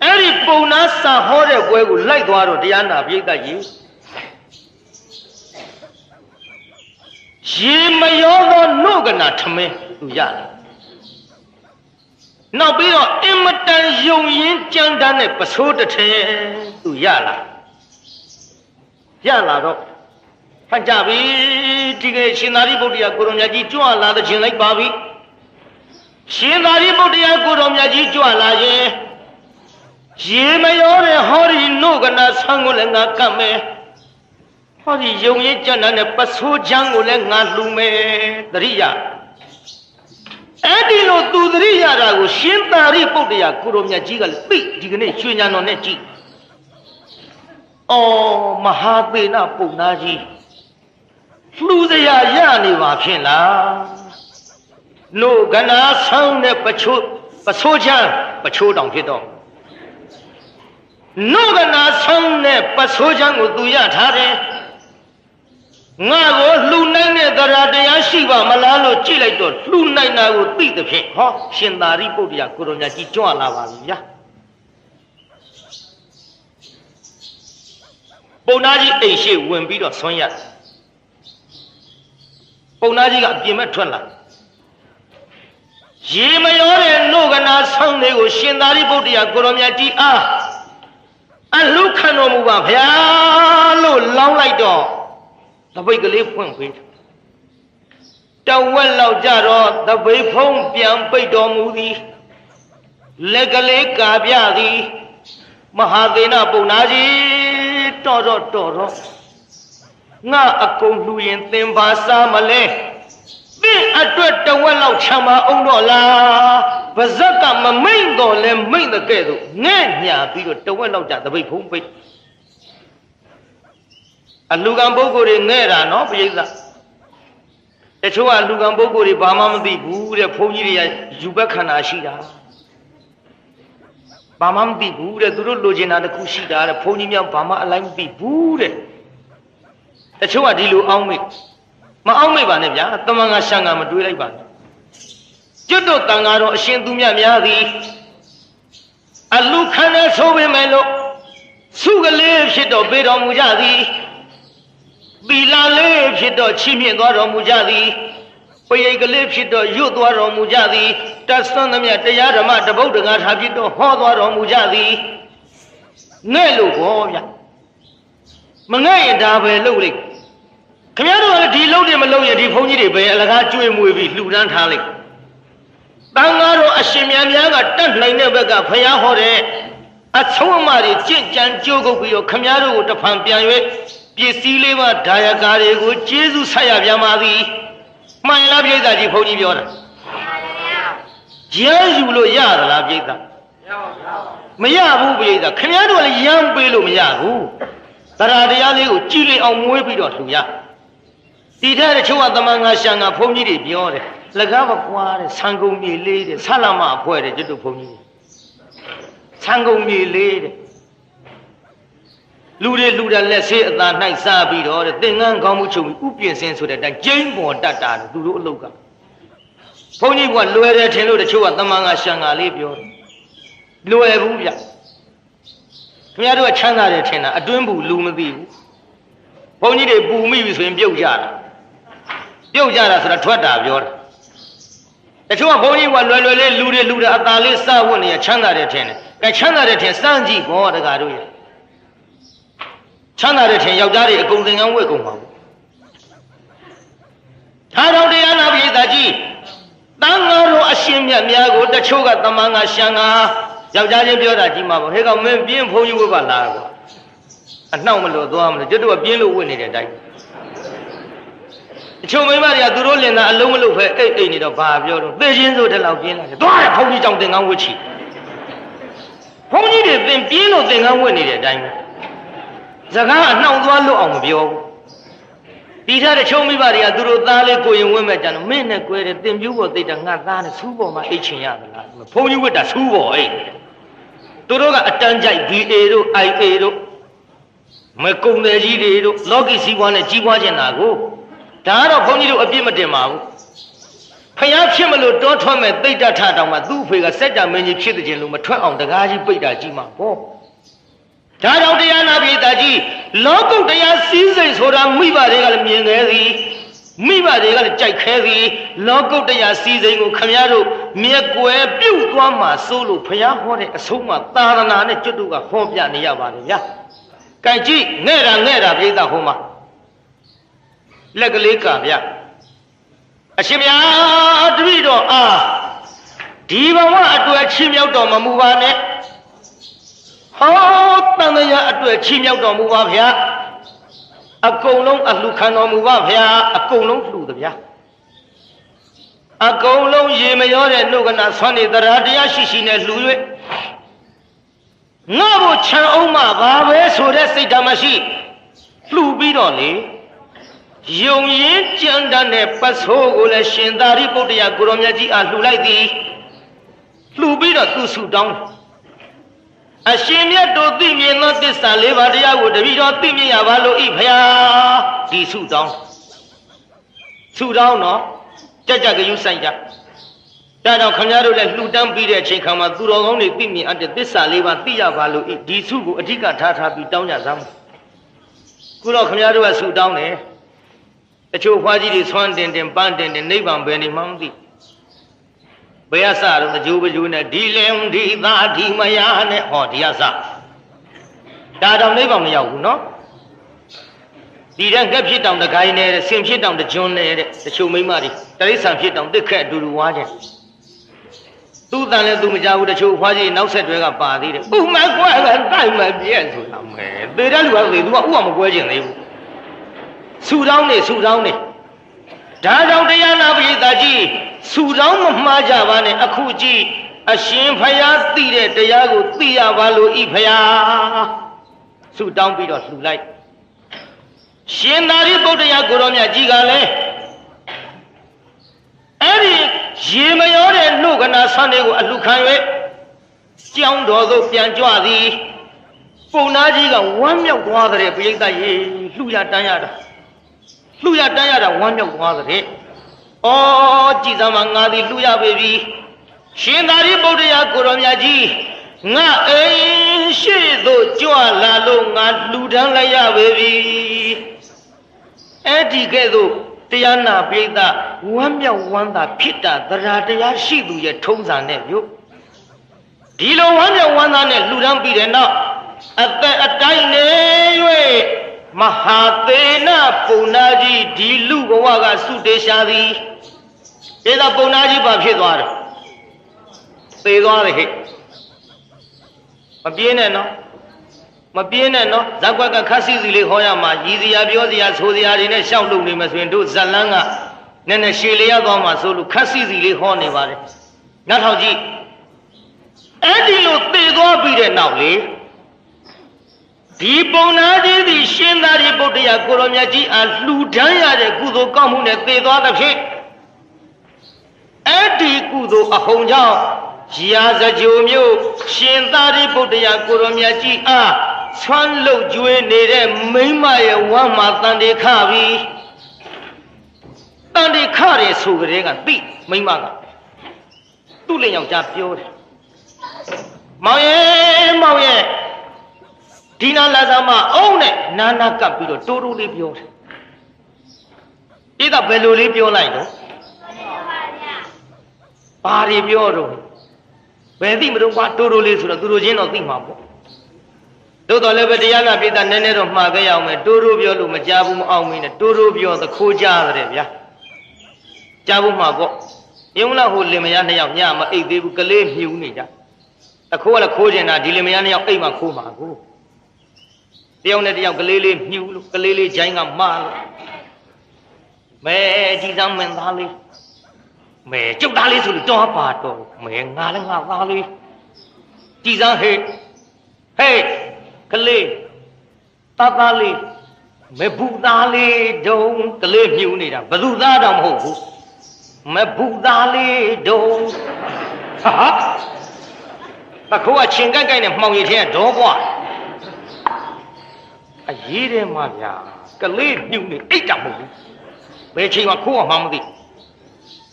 အဲ့ဒီပုံနာစာဟောတဲ့ပွဲကိုလိုက်သွားတော့တရားနာပြိဿကြီးရေမရောသောနှုတ်ကနာထမင်းသူရတယ်နောက်ပြီးတော့အင်မတန်ယုံရင်ကြမ်းတမ်းတဲ့ပစိုးတစ်ထည်သူရလာတော့ဖတ်ကြပြီဒီကရှင်သာရိပုတ္တရာကိုရောမြတ်ကြီးကြွလာတဲ့ခြင်းလိုက်ပါပြီရှင်သာရိပုတ္တရာကိုရောမြတ်ကြီးကြွလာရင်ရေမရောတဲ့ဟောဒီနှုတ်ကနာဆံကိုလည်းငါကပ်မယ်ဟောဒီယုံရင်ကြမ်းတမ်းတဲ့ပစိုးချမ်းကိုလည်းငါလှူမယ်တရိယာအဲ့ဒီလိုသူသတိရတာကိုရှင်သာရိပုတ္တရာကိုရောမြတ်ကြီးကလည်းသိဒီကနေ့ရွှေညာတော်နဲ့ကြည့်မဟာသေနပုံနာကြီးလှူစရာရနေပါဖြင့်လားနို့ကနာဆောင်းတဲ့ပစိုးချမ်းပချိုးတောင်ဖြစ်တော့နို့ကနာဆောင်းတဲ့ပစိုးချမ်းကိုသူရထားတယ်ငါကိုလှူနိုင်တဲ့တရားရှိပါမလားလို့ကြည့်လိုက်တော့လှူနိုင်တာကိုသိတဲ့ဖြင့်ရှင်သာရိပုတ္တရာကိုရောမြတ်ကြီးကြွလာပါပြီဗျာပုံနာကြီးအိမ်ရှိဝင်ပြီးတော့ဆွမ်းရတယ်ပုံနာကြီးကအပြင်မဲ့ထွက်လာရေမရောတဲ့နှုတ်ကနာဆောင်းလေးကိုရှင်သာရိပုတ္တရာကိုရောမြတ်ကြီးအား အလုခံတော်မူပါဗျာလို့လောင်းလိုက်တော့သပိတ်ကလေးဖွင့်ပေးတဝက်လောက်ကြတော့သပိတ်ဖုံးပြန်ပိတ်တော်မူသည်လက်ကလေးကာပြသည်မဟာသေနပုံနာကြီးတော်ငါအကုန်လူရင်သင်ပါစားမလဲသင်အတွက်တဝက်လောက်ချမ်းပါအောင်တော့လားပါဇက်ကမမိန်တော့လဲမိန်တဲ့ကဲ့သို့ငဲ့ညာပြီးတော့တဝက်လောက်ကြသပိတ်ဖုံးပိတ်အလူကံပုဂ္ဂိုလ်တွေငဲ့တာနော်ပြိဿတချို့ကလူကံပုဂ္ဂိုလ်တွေဘာမှမသိဘူးတဲ့ဘုန်းကြီးတွေကယူဘက်ခန္ဓာရှိတာဘာမှမသိဘူးတဲ့သူတို့လိုချင်တာတစ်ခုရှိတာတဲ့ဘုန်းကြီးများဘာမှအလိုက်မသိဘူးတဲ့တချို့ကဒီလိုအောင်းမိမအောင်းမိပါနဲ့ဗျာတမန်ကရှံကမတွေးလိုက်ပါနဲ့ကျွတ်တို့တန်ဃာတော်အရှင်သူမြတ်များသည်အလူခံရဆိုပေမဲ့လို့စုကလေးဖြစ်တော့ပေးတော်မူကြသည်သီလလေးဖြစ်တော့ချီးမြှင့်သွားတော်မူကြသည်ပရိတ်ကလေးဖြစ်တော့ရွတ်သွားတော်မူကြသည်တတ်ဆွမ်းသမျှတရားဓမ္မတပုတ်တကားထားဖြစ်တော့ဟောသွားတော်မူကြသည်ငဲ့လို့ဘောဗျမငဲ့ရင်ဒါပဲလုပ်လိုက်ခင်ဗျားတို့ကဒီလုပ်တယ်မလုပ်ရင်ဒီဘုန်းကြီးတွေပဲအလကားကျွေးမွေးပြီးလှူဒန်းထားလိုက်တန်ဃာတော်အရှင်များများကတတ်နိုင်တဲ့ဘက်ကဖျားဟောတဲ့အဆုံးအမတွေကြင့်ကြံကြိုးကုပ်ပြီးတော့ခင်ဗျားတို့ကိုတဖန်ပြန်၍ပစ္စည်းလေးပါဒါယကာတွေကိုကျေးဇူးဆက်ရပြန်ပါသည်မှန်လားပြိဿကြီးဘုန်းကြီးပြောတာရမ်းယူလို့ရသလားပြိဿမရဘူးပြိဿခင်ဗျားတို့လည်းရမ်းပေးလို့မရဘူးတရားတရားလေးကိုကြည်လင်အောင်မွေးပြီးတော့လှူရဒီတဲ့တချို့ကသမန်ငါရှံကဘုန်းကြီးတွေပြောတယ်လကားမကွာတဲ့ဆံကုန်မြေလေးတဲ့ဆလမအဖွဲတဲ့ကျွတ်တို့ဘုန်းကြီးဆံကုန်မြေလေးတဲ့လူတွေလူတယ်လက်ဆေးအသာ၌စားပြီးတော့တဲ့သင်္ကန်းကောင်းမှုချုပ်ပြီးဥပြင်စင်းဆိုတဲ့အတိုင်းကျိန်းပေါ်တတ်တာသူတို့အလုတ်ကဘုန်းကြီးကလွယ်တယ်ထင်လို့တချို့ကသမန်ငါရှံကလေးပြောတယ်လွယ်ဘူးဗျခင်ဗျားတို့ကချမ်းသာတယ်ထင်တာအတွင်းဘူးလူမသိဘူးဘုန်းကြီးတွေပူမိပြီဆိုရင်ပြုတ်ကြတာဆိုတာထွက်တာပြောတာတချို့ကဘုန်းကြီးကလွယ်လွယ်လေးလူတွေလူတယ်အသာလေးစဝတ်နေရချမ်းသာတယ်ထင်တယ်အဲချမ်းသာတယ်ထင်စမ်းကြည့်ဘောတကားတို့ရချမ်းသာတဲ့ထင်ယောက်ျားတွေအကုန်သင်္ကန်းဝတ်ကုန်ပါဘူးဒါတော်တရားနာပိဋကကြီးတန်ဃာတော်အရှင်မြတ်များကိုတချို့ကသမန်ကရှံကယောက်ျားချင်းပြောတာကြီးမှာပေါ့ဟဲ့ကောင်မင်းပြင်းဘုန်းကြီးဝတ်ပါလားကွာအနှောက်မလို့သွားမလို့ကျွတ်တို့ကပြင်းလို့ဝတ်နေတဲ့အတိုင်းတချို့မိန်းမတွေကသူတို့လင်တာအလုံးမလို့ပဲအိတ်နေတော့ဘာပြောတော့သိချင်းဆိုတဲ့လောက်ပြင်းလာတယ်သွားတယ်ဘုန်းကြီးကြောင့်သင်္ကန်းဝတ်ချီဘုန်းကြီးတွေသင်ပြင်းလို့သင်္ကန်းဝတ်နေတဲ့အတိုင်းပဲစကားအနှောင့်သွားလို့အောင်မပြောဘူးဒီထားတဲ့ချုံမိဘတွေကသူတို့သားလေးကိုရင်ဝင့်မဲ့ကြတော့မင်းနဲ့ကွဲတယ်တင်ပြူးပေါ်သိတာငါသားနဲ့ဆူးပေါ်မှာအိတ်ချင်ရသလားဘုန်းကြီးဝတ်တာဆူးပေါ်အိတ်သူတို့ကအတန်းကြိုက် BA တို့ IA တို့မကုံတယ်ကြီးတွေတို့လောကီစီးပွားနဲ့ကြီးပွားကျင်တာကိုဒါကတော့ဘုန်းကြီးတို့အပြစ်မတင်ပါဘူးဖျားဖြစ်မလို့တောထွက်မဲ့သိတ္တထတောင်မှသူ့အဖေကစက်ကြမင်းကြီးဖြစ်တဲ့ခြင်းလို့မထွက်အောင်တကားကြီးပိတ်တာကြီးမှာပေါ့ဒါကြောင့်တရားနာပိဋကကြီးလောကုတ်တရားစည်းစိမ်ဆိုတာမိဘတွေကလည်းမြင်ခဲ့သည်မိဘတွေကလည်းကြိုက်ခဲသည်လောကုတ်တရားစည်းစိမ်ကိုခမည်းတော်မြက်ကွယ်ပြုတ်သွားမှစိုးလို့ဖျားဟောတဲ့အဆုံးမှသာသနာနဲ့ကျွတ်တို့ကဟောပြနေရပါတယ်ဗျာကြိုက်ကြည့်ငဲ့တာပိဋကဟောမှာလက်ကလေးကဗျအရှင်မြတ်တပည့်တော်အားဒီဘဝအတွက်ချီးမြှောက်တော်မမူပါနဲ့ဟောတန်တရားအတွက်ချီးမြှောက်တော်မူပါဗျာအကုန်လုံးအလှခံတော်မူပါဗျာအကုန်လုံးလှူသဗျာအကုန်လုံးရေမရောတဲ့နှုတ်ကနာဆွမ်းနေတရားတရားရှိနဲ့လှူ၍ငါ့ကိုခြံအောင်မှပါပဲဆိုတဲ့စိတ်ဓာတ်မရှိလှူပြီးတော့လေယုံရင်ကြံတတ်တဲ့ပတ်ဆိုးကိုလည်းရှင်သာရိပုတ္တရာကိုရောမြတ်ကြီးအားလှူလိုက်သည်လှူပြီးတော့သူဆုတောင်းအရှင်မြတ်တို့သိမြင်သောသစ္စာလေးပါးတရားကိုတပည့်တော်သိမြင်ရပါလို့ဤဖျားဒီဆုတောင်းတော့ကြကြကယူဆိုင်ကြဒါတော့ခင်ဗျားတို့လည်းလှူတန်းပြီးတဲ့အချိန်ခါမှာသူတော်ကောင်းတွေသိမြင်အပ်တဲ့သစ္စာလေးပါးသိရပါလို့ဤဒီဆုကိုအဓိကထားပြီးတောင်းကြစမ်းခုတော့ခင်ဗျားတို့ကဆုတောင်းတယ်တချို့ဖွားကြီးတွေဆွမ်းတင်ပန်းတင်နိဗ္ဗာန်ပဲနေမှမသိဘယ်အစတော့အကျိုးပကျိုးနဲ့ဒီလင်ဒီသားဒီမယားနဲ့ဟောဒီအစ ဒါတောင်နိဗ္ဗာန်မရောက်ဘူးနော်ဒီတဲ့ငှက်ဖြစ်တောင်တခိုင်းနဲ့ဆင်ဖြစ်တောင်တကျွန်းနဲ့တဲ့တချို့မိမတွေတရိษံဖြစ်တောင်တစ်ခက်အတူတူဝါးကြသူ့တန်လည်းသူမကြဘူးတချို့ဖွားကြီးနောက်ဆက်တွဲကပါသေးတယ်ဥမကွဲကတိုက်မပြည့်ဆိုတာမဲသေတဲ့လူကသေသူကဥအောင်မကွဲကျင်သေးဘူးဆူတောင်းနေဒါကြောင့်တရားနာပရိသတ်ကြီးဆူတောင်းမမှားကြပါနဲ့အခုကြည့်အရှင်ဖယားသိတဲ့တရားကိုသိရပါလို့ဤဖယားဆူတောင်းပြီးတော့လှူလိုက်ရှင်သာရိပုတ္တရာကိုရောမြတ်ကြီးကလည်းအဲ့ဒီရေမရောတဲ့နှုတ်ကနာဆန်းတွေကိုအလှခံ၍ကြောင်းတော်သို့ပြန်ကြွသည်ပုံနာကြီးကဝမ်းမြောက်သွားတဲ့ပိဋကရေလှူရတန်းရတာဝမ်းမြောက်သွားတဲ့ဩကြည်စမ်းမငါသည်လှူရပေပြီရှင်သာရိပုတ္တရာကိုရောမြတ်ကြီးငါအိမ်ရှိသို့ကြွလာလို့ငါလှူဒန်းလိုက်ရပေပြီအဲ့ဒီကဲ့သို့တရားနာပိဋကဝမ်းမြောက်ဝမ်းသာဖြစ်တာတရားတရားရှိသူရဲ့ထုံးစံနဲ့မြို့ဒီလိုဝမ်းမြောက်ဝမ်းသာနဲ့လှူဒန်းပြီးတဲ့နောက်အသက်အတိုင်းနေ၍မဟာသေနပုံနာကြီးဒီလူဘဝကစုတေရှာသည်ဒါသာပုံနာကြီးပါဖြစ်သွားတယ်သေသွားတယ်ဟဲ့မပြင်းနဲ့နော်ဇက်ကွက်ကခက်စီစီလေးခေါ်ရမှာရည်စရာပြောစရာဆိုစရာတွေနဲ့ရှောက်လုပ်နေမှဆိုရင်တို့ဇလန်းကနည်းနည်းရှည်လျက်သွားမှာဆိုလို့ခက်စီစီလေးခေါ်နေပါတယ်နောက်ထောင်ကြည့်အဲ့ဒီလိုသေသွားပြီးတဲ့နောက်လေဒီပုံနာကြီးသည်ရှင်သာရိပုတ္တရာကိုရောမြတ်ကြီးအားလှူဒန်းရတဲ့ကုသိုလ်ကောင်းမှုနဲ့သေသွားသဖြင့်အဲ့ဒီကုသိုလ်အဟုန်ကြောင့်ရာဇကြိုမျိုးရှင်သာရိပုတ္တရာကိုရောမြတ်ကြီးအားဆွမ်းလုတ်ကျွေးနေတဲ့မိမရဲ့ဝမ်းမှာတန်တေခပြီးတန်တေခတယ်ဆိုကြတဲ့ကသိမိမကသူ့လင်ယောက်ျားပြောတယ်မောင်ရဲ့ဒီနာလာသာမအုံးနဲ့နာကပ်ပြီးတော့တိုးတိုးလေးပြောတယ်ဒီကဘယ်လိုလေးပြောလိုက်တော့ဘာတွေပြောတော့ဘယ်သိမလို့ကွာတိုးတိုးလေးဆိုတော့သူတို့ချင်းတော့သိမှာပေါ့သို့တော်လည်းပဲတရားနာပိဋကနည်းနည်းတော့မှားခဲ့ရအောင်မယ်တိုးတိုးပြောလို့မကြဘူးမအောင်မင်းနဲ့တိုးတိုးပြောသခိုးကြရတယ်ဗျာကြားဖို့မှာပေါ့ယုံလာဟိုလင်မယားနှစ်ယောက်ညမအိတ်သေးဘူးကလေးမြူနေကြသခိုးကလည်းခိုးကျင်တာဒီလင်မယားနှစ်ယောက်အိတ်မှခိုးမှာကိုတယောက်နဲ့တယောက်ကလေးလေးမြူလို့ကလေးလေးဂျိုင်းကမလို့မဲကြည်စမ်းမင်းသားလေးမဲကျုပ်သားလေးဆိုလို့တော့ပါတော့မဲငါလည်းငါသားလေးကြည်စမ်းဟဲ့ကလေးသားလေးမဲဘူးသားလေးတုံးကလေးမြူနေတာဘသူသားတော့မဟုတ်ဘူးမဲဘူးသားလေးတုံးဟာတခိုးကချင်းကိုက်နဲ့မှောင်ရည်ထဲကတော့ကွာအရေးတယ်မှာဗျာကလေးမြူနေအိတ်တောင်မဟုတ်ဘူးဘယ်ချိန်မှခိုးအောင်မှမသိ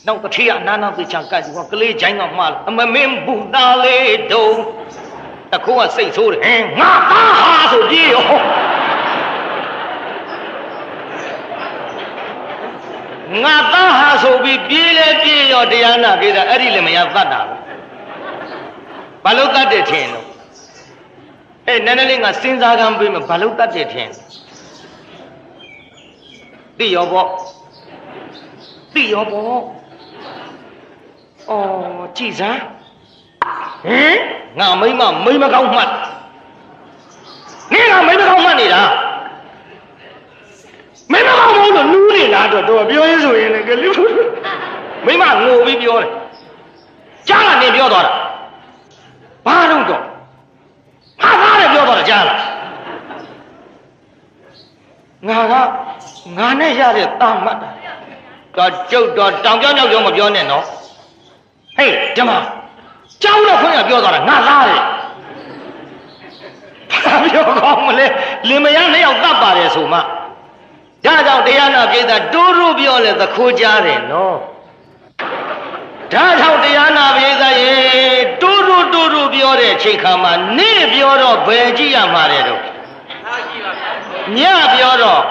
နောက်တစ်ထည့်အနာနာသိချာကတ်ဒီကလေးဂျိုင်းကမှားအမမင်းဘူးသားလေးတုံးတခိုးကစိတ်ဆိုးတယ်ငါသားဟာဆိုပြေးရောငါသားဟာဆိုပြီးပြေးလဲပြေးရောတရားနာပြေးတာအဲ့ဒီလည်းမရသတ်တာဘာလို့တတ်တယ်ထင်လို့နည်းနည်းလေးငါစဉ်းစားကမ်းပေးမယ်ဘာလို့တတ်တယ်ထင်သိရောပေါ့ကြည်စမ်းငါမိမကောင်းမှတ်နင်းကမိမကောင်းမှတ်နေတာမိမကောင်းမဟုတ်လို့နူးနေလားတော့ပြောရင်းဆိုရင်လည်းကလေးမိမငိုပြီးပြောတယ်ကြားလာနေပြောသွားတာဘာလို့တော့ဟာသားတယ်ပြောသွားတာကြားလားငါနဲ့ရတဲ့တာမှတ်တော့ကျုပ်တော့တောင်ပြောမပြောနဲ့နော်ဟေးဓမ္မကျောင်းတော့ခွင့်ရပြောသွားတာငါသားတယ်ဘာပြောကောင်းမလဲလင်မယားနှစ်ယောက်တတ်ပါတယ်ဆိုမှဒါကြောင့်တရားနာပိဋကတိုးတိုးပြောလဲသခိုးကြတယ်နော်ဒါကြောင့်တရားနာပိဋကရေတိုးတိုးပြောတဲ့အချိန်ခါမှာနေပြောတော့ဘယ်ကြည့်ရမှာလဲတော့ညပြောတော့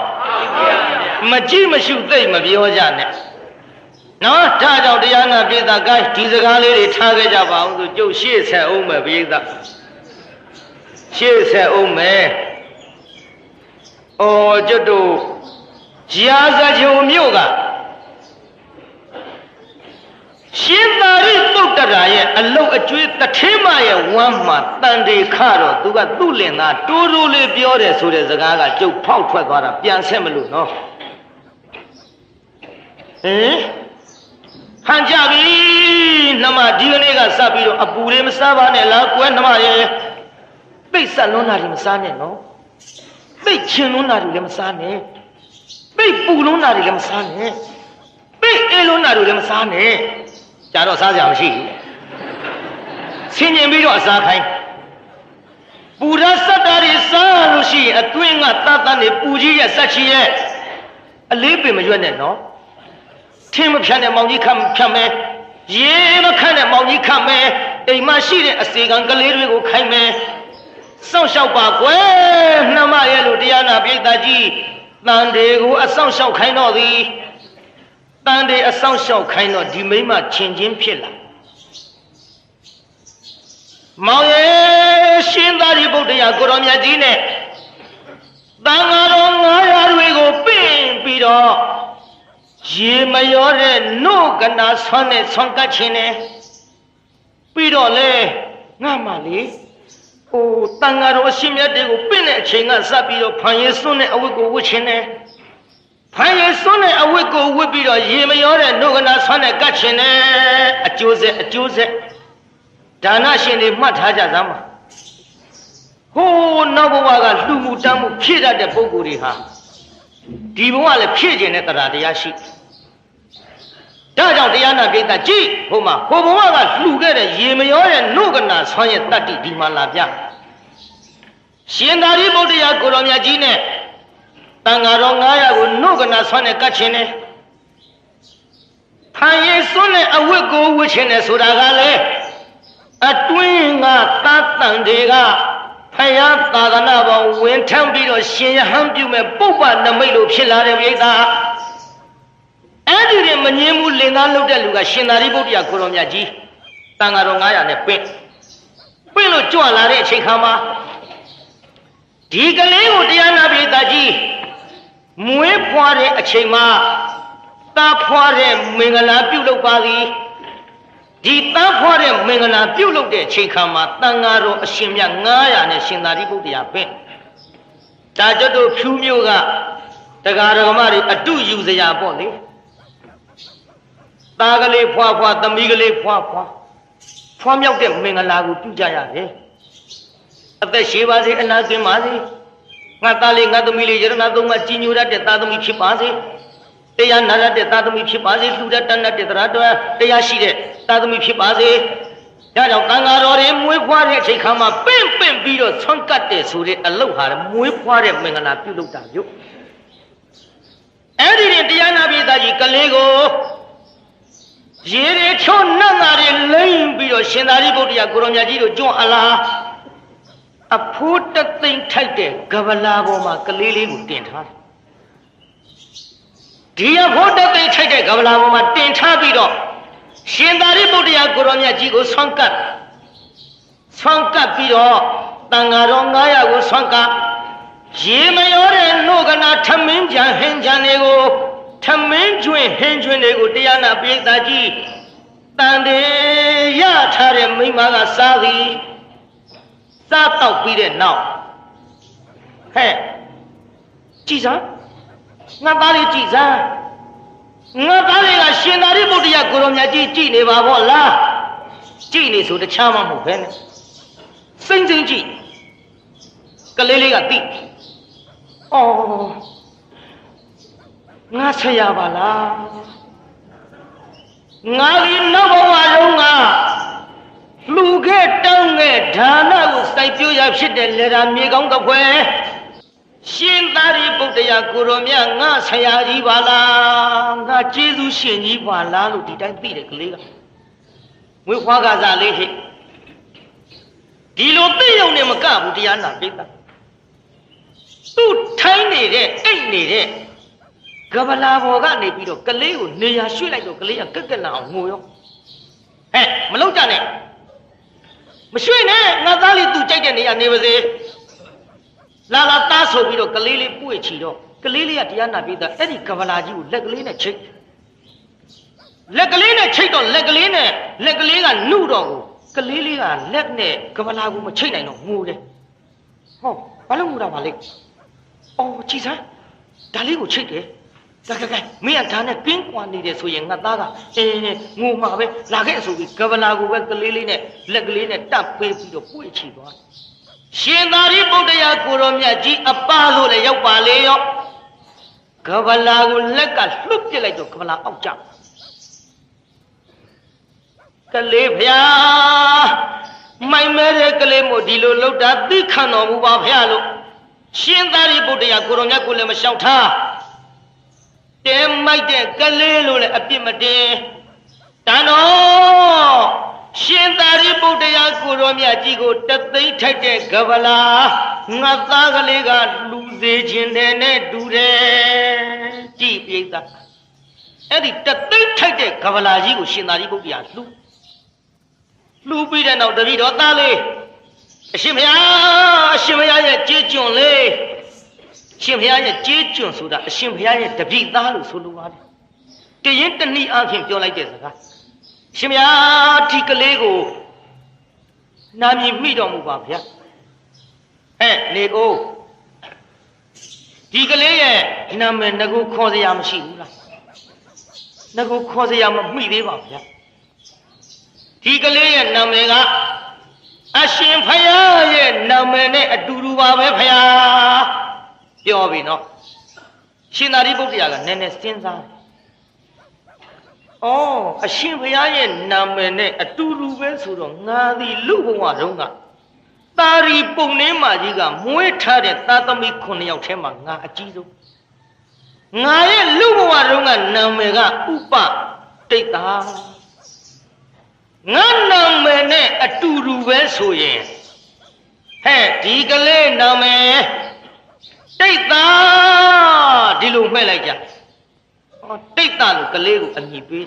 မကြည့်မရှုသိမပြောကြနဲ့နော်ဒါကြောင့်တရားနာပိဋကဒီစကားလေးတွေထားခဲ့ကြပါအောင်ဆိုကျုပ်ရှေ့ဆက်အောင်မယ်ပိဋကရှေ့ဆက်အောင်မယ်哦，这都家在就庙个。现在的都得来耶，老追得天马耶，我嘛当地看了，都个都连那多肉的标的说的这个就跑出来了，变什么路喏？汉家比那么这个那个啥比如啊，不里么啥吧呢？老管那么耶，被山路那里么啥呢喏？被青路那里么啥呢？被布路那里么啥呢？被爱路那里么啥呢？假如啥讲戏，千年没多啥开，不然啥大的啥路戏啊，对啊，大大的不计也啥气耶，啊，里边么远的喏，天么偏的毛你看偏没，夜么看的毛你看没，哎嘛戏的啊，谁讲个里头我开没，上小八怪，那么也路的呀那边大鸡，难得我啊上小开那的。当地啊，上小看到你没嘛千金片了，毛爷现在的不这样，过到面前呢，当我呀那个病比着，也没有人弄跟那穿的穿个钱呢，比着嘞，俺妈嘞，哦，当我心里这个病的钱啊，啥比着朋友送的我个五千呢。潘爷说呢，啊，我哥我比了，也没有人弄个那穿的个钱呢，就是，咱那现在没他家什么，哦，那个娃个路木张木骗他的不顾的哈，地方话来骗钱的得啦的也是，大家这样那边的记好嘛，我们娃个路个的也没有人弄个那穿的大地方那边，现在的不这样过了面前呢。当我呀，我弄个那穿的个钱呢？他也说呢，啊，我哥我钱呢，说那个嘞，啊，对啊，打当这个，他呀打个那个文昌比了，现在很久没不把那没路骗来的为啥？俺这里么年木领导路的路个，现在的不这过了面积，当我呀呢变了转来的去看嘛，这个嘞我这样那边大鸡。每破的一切嘛，打破的每个人表露把的，ဒီ打破的每个人表露的切看嘛，当俺说心面俺呀呢，现在的不这样变，大家都缥缈个，这个嘛的都有这样不的，大个嘞破，咱们一个嘞破苗的每个人都就这样的，在西巴的那干嘛的？俺大嘞，俺都没理解，俺都嘛金牛的，大都没去巴子，这样那的，大都没去巴子，路的单的，这样西的，大都没去巴子。然后刚刚说的每花的谁看嘛，本比着穿个的说的，楼下的每花的每个那比都大有。俺这里这样那边的一个那个，夜里跳那的人比着现在的不这样，过了年纪就叫阿拉。啊，普得等太的，格不拉不嘛，格里里不点他。第二普得等太的，格不拉不嘛，点他比着。现在的不这样，过了年几个穿个比着，当俺说俺呀个穿个，也没有人弄个那他们家很家那个，他们村那个这样那别大鸡，当的呀他的没嘛个啥的。啥倒闭的闹？嘿，记上，俺打的记上，俺打的个现在的不是呀，过了年记你把我啦，记你说的千万不分呢，深圳记，个来个地，哦，俺吃呀吧啦，俺的那个玩意啊。路个当个他那个塞表也ဖြစ်တယ်လေဒါမြေကောင်းတစ်ဖွဲရှင်သာရိပုတ္တရာကိုရောမြတ်ငါဆရာကြီးပါလားငါကျေးဇူးရှင်ကြီးပါလားလို့ဒီတိုင်းသိတယ်ကလေးကငွေခွားကစားလေးဟိဒီလိုသိရုံနဲ့မကဘူးတရားနာပိဿသူ့ထိုင်းနေတဲ့အိတ်နေတဲ့ကဗလာဘော်ကနေပြီးတော့ကလေးကိုနေရာရွှေ့လိုက်တော့ကလေးကကက်လာအောင်ငိုရောဟဲ့မလုပ်ကြနဲ့မရွှေ့နဲ့ငါသားလေးသူကြိုက်တဲ့နေရာနေပါစေ လာလာသားဆိုပြီးတော့ကလေးလေးပွေ့ချီတော့ကလေးလေးကတရားနာပြီးတော့အဲ့ဒီကဗလာကြီးကိုလက်ကလေးနဲ့ချိတ်လက်ကလေးနဲ့ချိတ်တော့လက်ကလေးကနှုတ်တော့ကလေးလေးကလက်နဲ့ကဗလာကိုမချိတ်နိုင်တော့ငိုတယ်ဟောဘာလို့ငိုတာပါလဲအော်ကြည်စမ်းဒါလေးကိုချိတ်တယ်ကဲမင်းကဒါနဲ့ကင်းကွာနေတယ်ဆိုရင်ငါသားကငိုမှာပဲလာခဲ့ဆိုပြီးကဗလာကိုပဲကလေးလေးနဲ့လက်ကလေးနဲ့တပ်ပေးပြီးတော့ပွေ့ချီသွားရှင်သာရိပုတ္တရာကိုရောမြတ်ကြီးအပလို့လည်းရောက်ပါလေရောကဗလာကိုလက်ကလှုပ်ပြစ်လိုက်တော့ကဗလာအောက်ကျကလေးဖျားမိုင်မဲတဲ့ကလေးမို့ဒီလိုလှုပ်တာသိခံတော်မူပါဖျားလို့ရှင်သာရိပုတ္တရာကိုရောမြတ်ကိုလည်းမလျှောက်ထားတဲမိုက်တဲ့ကလေးလို့လည်းအပြစ်မတင်တန်တော်ရှင်သာရိပုတ္တရာကိုရောမြတ်ကြီးကိုတသိမ့်ထိုက်တဲ့ကဗလာငါသားကလေးကလူစေခြင်းတဲ့နဲ့တူတယ်ကြည်ပြိဿအဲ့ဒီတသိမ့်ထိုက်တဲ့ကဗလာကြီးကိုရှင်သာရိပုတ္တရာလှူပြီးတဲ့နောက်တပည့်တော်သားလေးအရှင်ဘုရားရဲ့ကြေးကျွန်လေးရှင်ဘုရားရဲ့ကြေးကျွန်ဆိုတာအရှင်ဘုရားရဲ့တပည့်သားလို့ဆိုလိုပါတယ်တရင်တနည်းအားဖြင့်ပြောလိုက်တဲ့စကားရှင်ဘုရားဒီကလေးကိုနာမည်မိတော်မူပါဗျာနေကိုဒီကလေးရဲ့နာမည်ငကိုခေါ်စရာမရှိဘူးလားငကိုခေါ်စရာမမိသေးပါဗျာဒီကလေးရဲ့နာမည်ကအရှင်ဘုရားရဲ့နာမည်နဲ့အတူတူပါပဲဘုရားပြောပြီနော်ရှင်သာရိပုတ္တရာကနည်းနည်းစဉ်းစားအရှင်ဘုရားရဲ့နာမည်နဲ့အတူတူပဲဆိုတော့ငါသည်လူဘဝတုန်းကတာရီပုံနှင်းမကြီးကမွေးထားတဲ့သားသမီး9ယောက်ထဲမှာငါအကြီးဆုံးငါရဲ့လူဘဝတုန်းကနာမည်ကဥပတိတ်တာငါနာမည်နဲ့အတူတူပဲဆိုရင်ဒီကလေးနာမည်တိတ်တာဒီလိုမှဲ့လိုက်ကြတိတ်တာလို့ကလေးကိုအမည်ပေး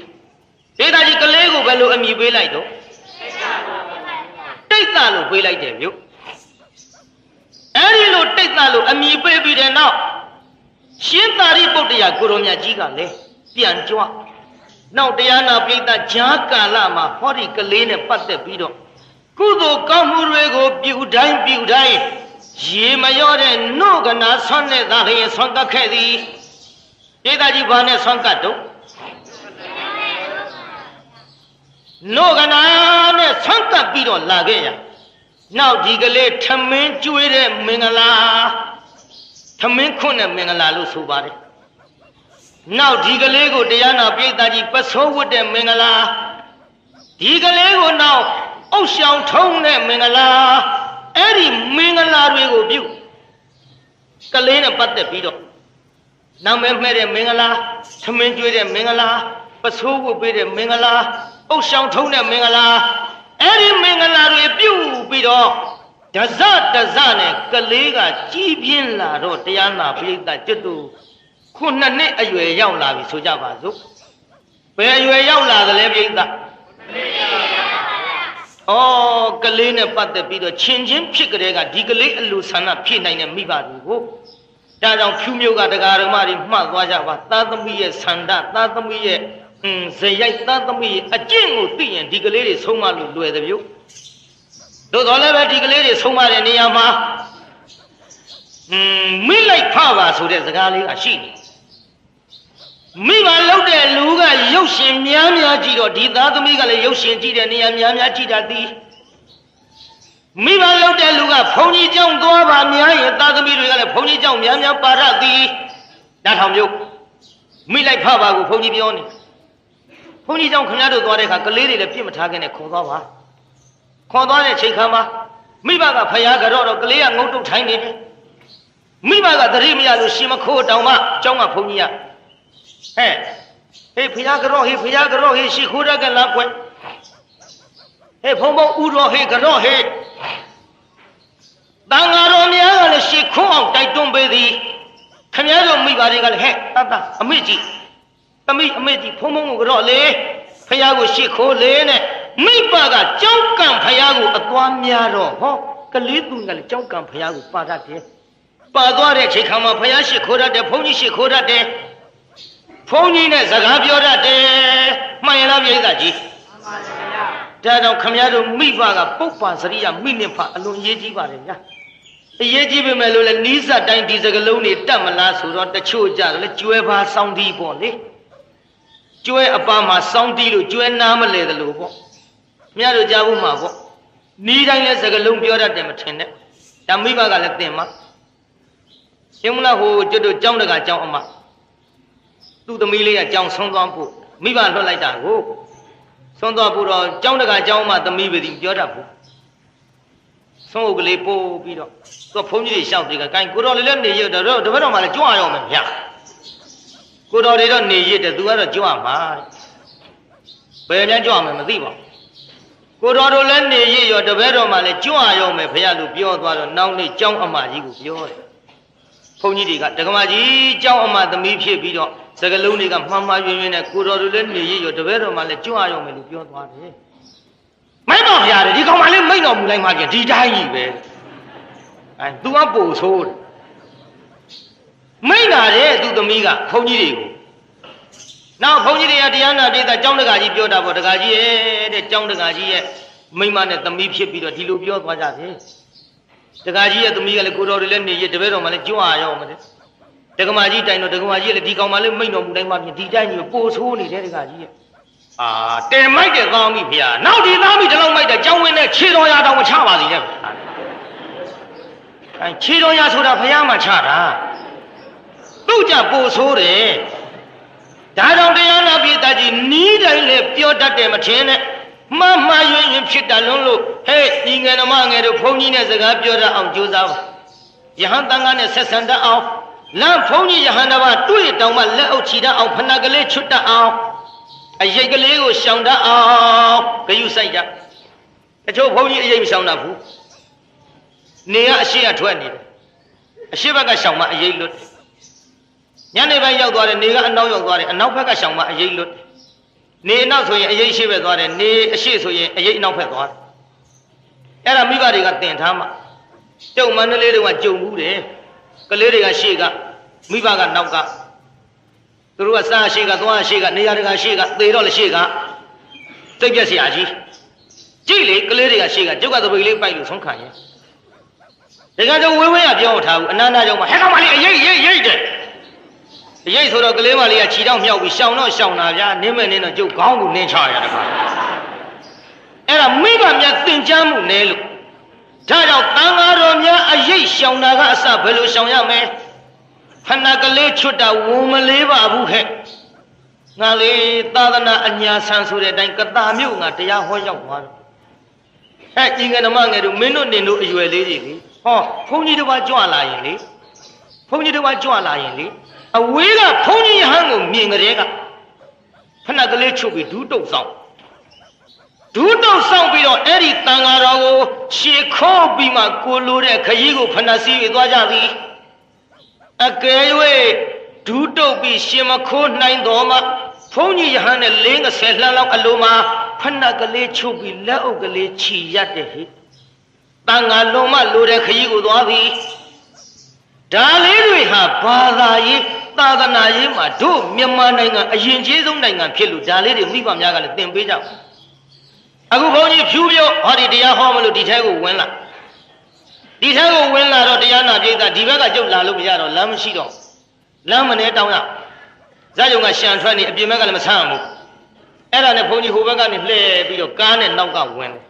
ဒေတာကြီးကလေးကိုဘယ်လိုအမည်ပေးလိုက်တော့တိတ်တာလို့ပေးလိုက်တယ်မြို့အဲ့ဒီလိုတိတ်တာလို့အမည်ပေးပြီးတဲ့နောက်ရှင်သာရိပုတ္တရာကိုရောမြတ်ကြီးကလည်းပြန်ကြွနောက်တရားနာပိဋကဂျာကာလမှာဟောဒီကလေးနဲ့ပတ်သက်ပြီးတော့ကုသိုလ်ကောင်းမှုတွေကိုပြုတိုင်းရေမရောတဲ့နှုတ်ကနာဆွမ်းတဲ့သားလျင်ဆွမ်းကပ်ခဲ့သည်ဒေတာကြီးဘာနဲ့ဆွမ်းကပ်တော့နှုတ်ကနာနဲ့ဆွမ်းကပ်ပြီးတော့လာခဲ့ရနောက်ဒီကလေးထမင်းကျွေးတဲ့မင်္ဂလာထမင်းခွန်းတဲ့မင်္ဂလာလို့ဆိုပါတယ်နောက်ဒီကလေးကိုတရားနာပိဋကကြီးပစိုးဝတ်တဲ့မင်္ဂလာဒီကလေးကိုနောက်အုတ်ရှောင်ထုံးတဲ့မင်္ဂလာအဲ့ဒီမင်္ဂလာတွေကိုပြုကလေးနဲ့ပတ်သက်ပြီးတော့နောက်မဲမဲ့တဲ့မင်္ဂလာသမင်းကျွေးတဲ့မင်္ဂလာပစိုးဝတ်ပေးတဲ့မင်္ဂလာအုတ်ရှောင်ထုံးတဲ့မင်္ဂလာအဲ့ဒီမင်္ဂလာတွေပြုပြီးတော့တစနဲ့ကလေးကကြီးပြင်းလာတော့တရားနာပိဋကကျွတ်တူခုနှစ်အရွယ်ရောက်လာပြီဆိုကြပါစို့ဘယ်အရွယ်ရောက်လာသလဲပိဋကကလေးနဲ့ပတ်သက်ပြီးတော့ချင်းဖြစ်ကြတဲ့ကဒီကလေးအလိုဆန္ဒဖြစ်နိုင်တဲ့မိဘတွေကိုဒါကြောင့်ဖြူမျိုးကတရားဓမ္မတွေမှတ်သွားကြပါသားသမီးရဲ့ဆန္ဒသားသမီးရဲ့ဇယိုက်သားသမီးရဲ့အကျင့်ကိုသိရင်ဒီကလေးတွေဆုံးမလို့လွယ်တယ်ဗျသို့တော်လည်းပဲဒီကလေးတွေဆုံးမတဲ့နေရာမှာမိလိုက်ဖပါဆိုတဲ့စကားလေးကရှိတယ်မိဘလောက်တဲ့လူကရုပ်ရှင်များကြည့်တော့ဒီသားသမီးကလည်းရုပ်ရှင်ကြည့်တဲ့နေရာများကြည့်တတ်သည်မိဘလောက်တဲ့လူကဘုံကြီးကျောင်းသွားပါများရင်သားသမီးတွေကလည်းဘုံကြီးကျောင်းများပါရသည်ဒါထောင်မျိုးမိလိုက်ဖပါကိုဘုံကြီးပြောနေဘုံကြီးကျောင်းခင်ဗျားတို့သွားတဲ့အခါကလေးတွေလည်းပြစ်မထားခင်နဲ့ခေါ်သွားပါခေါ်သွားတဲ့ချိန်ခါမှာမိဘကဖယားကတော့ကလေးကငုတ်တုတ်ထိုင်းနေတယ်မိဘကသတိမရလို့ရှင်မခိုးတောင်မှကျောင်းကဘုံကြီးကဟေးဖယားကတော့ဟေးရှိခိုးရကလာကွယ်ဖုံဥတော်ဟေးကတော့ဟေးတန်ဃာတော်များကလည်းရှိခိုးအောင်တိုက်တွန်းပေးသည်ခင်ဗျားတို့မိဘတွေကလည်းအမေကြီးအမေကြီးဖုံကိုကတော့လေဖယားကိုရှိခိုးလေနဲ့မိဘကကြောက်ကံဖယားကိုအသွားများတော့ကလေးသူကလည်းကြောက်ကံဖယားကိုပါတတ်တယ် ပါသွားတဲ့ချိန်ခါမှာဘုရားရှိခိုးတတ်တယ်ဘုန်းကြီးရှိခိုးတတ်တယ်ဘုန်းကြီးနဲ့စကားပြောတတ်တယ်မှန်ရလားပြိဿကြီးမှန်ပါဗျာဒါကြောင့်ခမရတို့မိဘကပုပ္ပစရိယမိနစ်ဖအလွန်ရေးကြီးပါတယ်ဗျာအရေးကြီးပေမဲ့လို့လည်းနီးစပ်တိုင်းဒီစကလုံးတွေတတ်မလားဆိုတော့တချို့ကြတယ်ကျွဲပါစောင်းတီးပေါ့လေကျွဲအပမှာစောင်းတီးလို့ကျွဲနားမလဲတယ်လို့ပေါ့မြတ်တို့ကြားဖို့မှာပေါ့နီးတိုင်းလည်းစကလုံးပြောတတ်တယ်မထင်နဲ့ဒါမိဘကလည်းသင်မှာရှင်းမလားဟိုကျွတ်တို့ကြောင်းတကကြောင်းအမသူ့သမီးလေးကကြောင်းဆုံးသွားဖို့မိဘလွှတ်လိုက်တာကိုဆုံးသွားဖို့တော့ကြောင်းတကကြောင်းအမသမီးပဲဒီပြောတတ်ဘူးဆုံးုပ်ကလေးပို့ပြီးတော့သူကဘုန်းကြီးတွေရှောက်တွေကကိုင်ကိုတော်လေးလည်းနေရတော့တပည့်တော်မှလည်းကြွရအောင်မယ်ဗျာကိုတော်တွေတော့နေရတဲ့သူကတော့ကြွမှာဘယ်များကြွမယ်မသိပါဘူးကိုတော်တို့လည်းနေရရောတပည့်တော်မှလည်းကြွရအောင်မယ်ဘုရားလို့ပြောသွားတော့နောက်နေ့ကျောင်းအမကြီးကိုပြောတယ်ဘုန်းကြီးတွေကဒကမကြီးကျောင်းအမသမီးဖြစ်ပြီးတော့စကလုံးတွေကမှန်မှန်ယွင်ယွင်နဲ့ကိုတော်တို့လည်းနေရရောတပည့်တော်မှလည်းကြွရအောင်မယ်လို့ပြောသွားတယ်မိုက်တော့ဖျားတယ်ဒီကောင်မလေးမိတ်တော်မူလိုက်မှပြန်ဒီတိုင်းကြီးပဲအဲသူကပို့ဆိုးတယ်မိတ်လာတယ်သူသမီးကဘုန်းကြီးတွေကိုနောက်ဘုန်းကြီးတွေကတရားနာပြည်သားကျောင်းတကာကြီးပြောတာပေါ့တကာကြီးရဲ့တဲ့ကျောင်းတကာကြီးရဲ့မိမနဲ့သမီးဖြစ်ပြီးတော့ဒီလိုပြောသွားကြတယ်တကာကြီးရဲ့သမီးကလည်းကိုတော်တွေလည်းနေရတပည့်တော်မှလည်းကြွရအောင်မတဲ့ဒကမကြီးတိုင်တော့ဒကမကြီးလည်းဒီကောင်မလေးမိတ်တော်မူတိုင်းမှပြန်ဒီတိုင်းကြီးပို့ဆိုးနေတယ်တကာကြီးရဲ့တယ်မိုက်တဲ့ကောင်းပြီဖေ။နောက်ဒီသားမိတလုံးမိုက်တဲ့ကျောင်းဝင်းနဲ့ခြေတော်ရတောင်မချပါစေနဲ့။အဲခြေတော်ရဆိုတာဖယားမှချတာ။သူ့ကြပို့ဆိုးတယ်။ဒါကြောင့်တရားနာပြည်သားကြီးနီးတိုင်းလည်းပြောတတ်တယ်မထင်နဲ့။မှမှရွင်ရွင်ဖြစ်တတ်လုံးလို့ဟဲ့ညီငယ်ဓမ္မငယ်တို့ဘုန်းကြီးနဲ့စကားပြောတတ်အောင်ကြိုးစားပါ။ယဟန်တန်ခါနဲ့ဆက်ဆံတတ်အောင်လမ်းဘုန်းကြီးယဟန်တစ်ပါးတွေ့တောင်မှလက်အုပ်ချီတတ်အောင်ဖဏကလေးချွတ်တတ်အောင်အရိတ်ကလေးကိုရှောင်တတ်အောင်ဂယုစိုက်ကြတချို့ဘုန်းကြီးအရိတ်မရှောင်တတ်ဘူးနေကအရှိအထွက်နေတယ်အရှိဘက်ကရှောင်မှအရိတ်လွတ်ညနေပိုင်းရောက်သွားတယ်နေကအနောက်ရောက်သွားတယ်အနောက်ဘက်ကရှောင်မှအရိတ်လွတ်နေအနောက်ဆိုရင်အရိတ်ရှိဘက်သွားတယ်နေအရှိဆိုရင်အရိတ်အနောက်ဘက်သွားတယ်အဲ့ဒါမိဘတွေကတင်ထားမှကျုံမန္တလေးတွေကကြုံဘူးတယ်ကလေးတွေကရှေ့ကမိဘကနောက်ကသူတို့ကစားရှိကသွားရှိကနေရာတကာရှိကသေတော့လည်းရှိကတိတ်ပြက်စရာကြီးကြည့်လေကလေးတွေကရှိကကျုပ်ကသပိတ်လေးပိုက်လို့ဆုံးခံရဲ့ဒီကကြောင့်ဝင်းဝင်းကပြောထားဘူးအနန္တကြောင့်မဟဲ့ကောင်မလေးအရေးတဲ့အရေးဆိုတော့ကလေးမလေးကခြေတောင်မြောက်ပြီးရှောင်တော့ရှောင်တာဗျာနင်းမဲ့နင်းတော့ကျုပ်ခေါင်းကိုနင်းချရတာပါအဲ့ဒါမိဘများသင်ကြားမှုနဲလို့ဒါကြောင့်တန်ဃာတော်များအရေးရှောင်တာကအစဘယ်လိုရှောင်ရမလဲဖဏကလေးချွတ်တာဝန်မလေးပါဘူးခဲ့ငါလေးသာသနာအညာဆန်ဆိုတဲ့အတိုင်းကတာမြို့ငါတရားဟောရောက်သွားတယ်အဲ့ဒီငယ်ဓမ္မငယ်တို့မင်းတို့နင်တို့အရွယ်လေးတွေလေဟောဘုန်းကြီးတစ်ပါးကြွလာရင်လေဘုန်းကြီးတစ်ပါးကြွလာရင်လေအဝေးကဘုန်းကြီးဟန်းကိုမြင်ကြတဲ့ကဖဏကလေးချွတ်ပြီးဒူးတုတ်ဆောင်ပြီးတော့အဲ့ဒီတန်ဃာတော်ကိုရှေခေါ်ပြီးမှကိုလိုတဲ့ခရီးကိုဖဏစီးသွားကြသည်အကယ်၍ဒူးတုတ်ပြီးရှင်မခိုးနိုင်တော်မှဘုန်းကြီးယဟန်နဲ့50လှမ်းလောက်အလိုမှာဖဏကလေးချုပ်ပြီးလက်အုပ်ကလေးခြီရတဲ့ဟိတန်ဃာလုံးမလိုတဲ့ခရီးကိုသွားသည်ဒါလေးတွေဟာဘာသာရေးသာသနာရေးမှာတို့မြန်မာနိုင်ငံအရင်ကြီးဆုံးနိုင်ငံဖြစ်လို့ဒါလေးတွေမိဘများကလည်းသင်ပေးကြအခုဘုန်းကြီးဖြူပြောဟောဒီတရားဟောမလို့ဒီထဲကိုဝင်လာဒီထဲကိုဝင်လာတော့တရားနာပြည်သားဒီဘက်ကကျုပ်လာလို့မရတော့လမ်းမရှိတော့လမ်းမနေတောင်းရဇာတ်ကြုံကရှံထွက်နေအပြင်ဘက်ကလည်းမဆန်းဘူးအဲ့ဒါနဲ့ဘုန်းကြီးဟိုဘက်ကနေလှည့်ပြီးတော့ကားနဲ့နောက်ကဝင်တယ်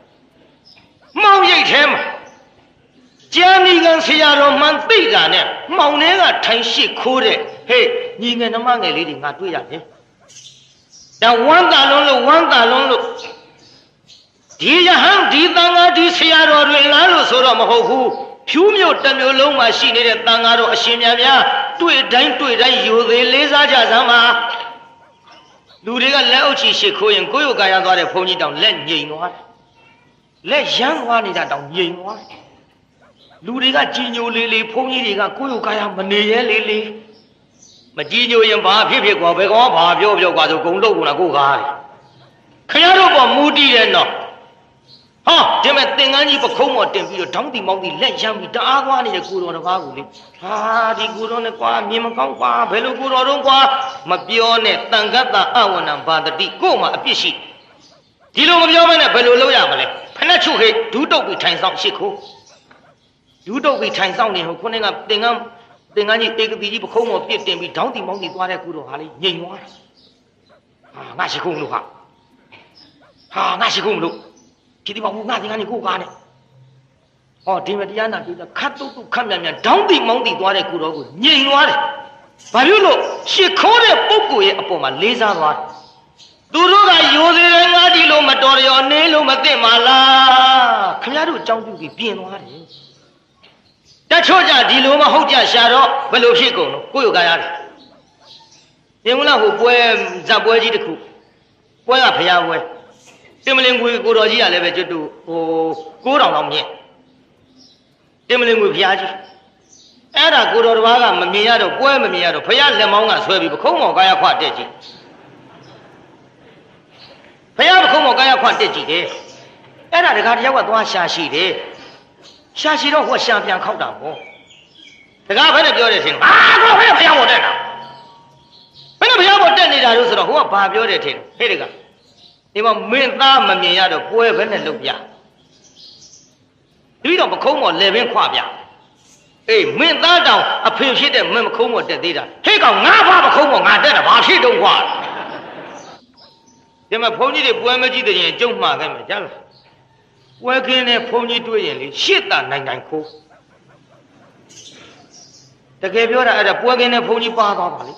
မှောင်ရိပ်ထဲမှာကျမ်းဒီကံဆရာတော်မှန်သိတာနဲ့မှောင်ထဲကထိုင်ရှိခိုးတဲ့ဟေးညီငယ်နှမငယ်လေးတွေငါတွေ့ရတယ်ဒါဝမ်းသာလုံးလို့ဒီယဟန်ဒီတန်ဃာဒီဆရာတော်တွေလားလို့ဆိုတော့မဟုတ်ဘူးဖြူးမြို့တစ်မျိုးလုံးမှာရှိနေတဲ့တန်ဃာတော်အရှင်များတွေ့တိုင်းယူသေးလေးစားကြစမ်းပါလူတွေကလက်အုပ်ချီရှစ်ခိုးရင်ကိုယ့်ရုပ်ကာယသွားတဲ့ဘုန်းကြီးတောင်လက်ငြိမ်သွားတယ်လက်ရမ်းသွားနေတာတောင်ငြိမ်သွားတယ်လူတွေကကြည်ညိုလေးဘုန်းကြီးတွေကကိုယ့်ရုပ်ကာယမနေရဲလေးမကြည်ညိုရင်ဘာဖြစ်ကွာဘယ်ကောင်ကဘာပြောကွာဆိုဂုံတော့ကုန်တာကိုကားတယ်ခင်ဗျားတို့ပေါ်မူတည်တယ်နော်哈，这么定安你不口毛定比了，当地毛的来相比大瓜的古罗的瓜古里，啊，的古罗的瓜，你们讲瓜，白路古罗的瓜，没标呢，单个打二万能把的地，够嘛必须。ဒီလိုမပြောမနဲ့ဘယ်လိုလုပ်ရမလဲဖက်ချုပ်ခေဒူးတုတ်ပြီးထိုင်ဆောင်ရှစ်ခိုးဒူးတုတ်ပြီးထိုင်ဆောင်နေဟိုခုနကတင်ကန်းကြီးတေကတိကြီးပခုံးပေါ်ပြစ်တင်ပြီးဒေါင်းတီမောင်းတီသွားတဲ့ကုတော်ဟာလေးငြိမ်သွားတယ်ဟာငါရှစ်ခိုးမလို့ဟာငါရှစ်ခိုးမလို့ဒီဒီပါဘူးငါတင်ကန်းကြီးကိုကားနဲ့ဟောဒီမတရားနာပြီးခတ်တုတ်တုတ်ခတ်မြန်မြန်ဒေါင်းတီမောင်းတီသွားတဲ့ကုတော်ကိုငြိမ်သွားတယ်ဘာဖြစ်လို့ရှစ်ခိုးတဲ့ပုဂ္ဂိုလ်ရဲ့အပေါ်မှာလေးစားသွားတယ်သူတို့ကယိုသေးတယ်ငါဒီလိုမတော်ရောနေလို့မသိမှာလားခင်ဗျားတို့အကြောင်းပြုပြီးပြင်သွားတယ်တချို့ကြဒီလိုမဟုတ်ကြရှာတော့ဘယ်လိုဖြစ်ကုန်လို့ကိုယ့်ရုပ်ကားရတယ်ပြင်မလားဟိုပွဲဇက်ပွဲကြီးတစ်ခုပွဲကဖျားပွဲတင်မလင်ငွေကိုတော်ကြီးကလည်းပဲကျွတ်တူဟို9000လောက်မြင့်တင်မလင်ငွေဖျားကြီးအဲ့ဒါကိုတော်တစ်ပါးကမမြင်ရတော့ပွဲမမြင်ရတော့ဖျားလက်မောင်းကဆွဲပြီးပခုံးမော်ကာယခွတက်ကြည့်ဖယားပခုံးမော်ကာယခွတက်ကြည့်တယ်အဲ့ဒါတခါတယောက်ကသွားရှာရှိတယ်ရှာရှိတော့ဟိုရှာပြန်ခောက်တာပေါ့တခါဘယ်နဲ့ပြောတယ်ထင်ကိုဘယ်ဖယားပေါ်တက်တာဘယ်နဲ့ဖယားပေါ်တက်နေတာလို့ဆိုတော့ဟိုကဘာပြောတယ်ထင်ဟဲ့တကဒီမှာမင်းသားမမြင်ရတော့ပွဲဘယ်နဲ့လုပ်ပြပြီးတော့ပခုံးမော်လေပင်ခွပြအေးမင်းသားတောင်အဖေဖြစ်တဲ့မင်းပခုံးမော်တက်သေးတာဟဲ့ကောင်ငါဘာပခုံးမော်ငါတက်တာဘာဖြစ်တုံးခွာဒီမှာဘုန်းကြီးတွေပွဲမကြည့်တဲ့ရင်ကျုံမှာခဲ့မယ်ကြားလားပွဲခင်းနဲ့ဘုန်းကြီးတွေ့ရင်လေရှစ်တာနိုင်ခိုးတကယ်ပြောတာအဲ့ဒါပွဲခင်းနဲ့ဘုန်းကြီးပါသွားပါလေ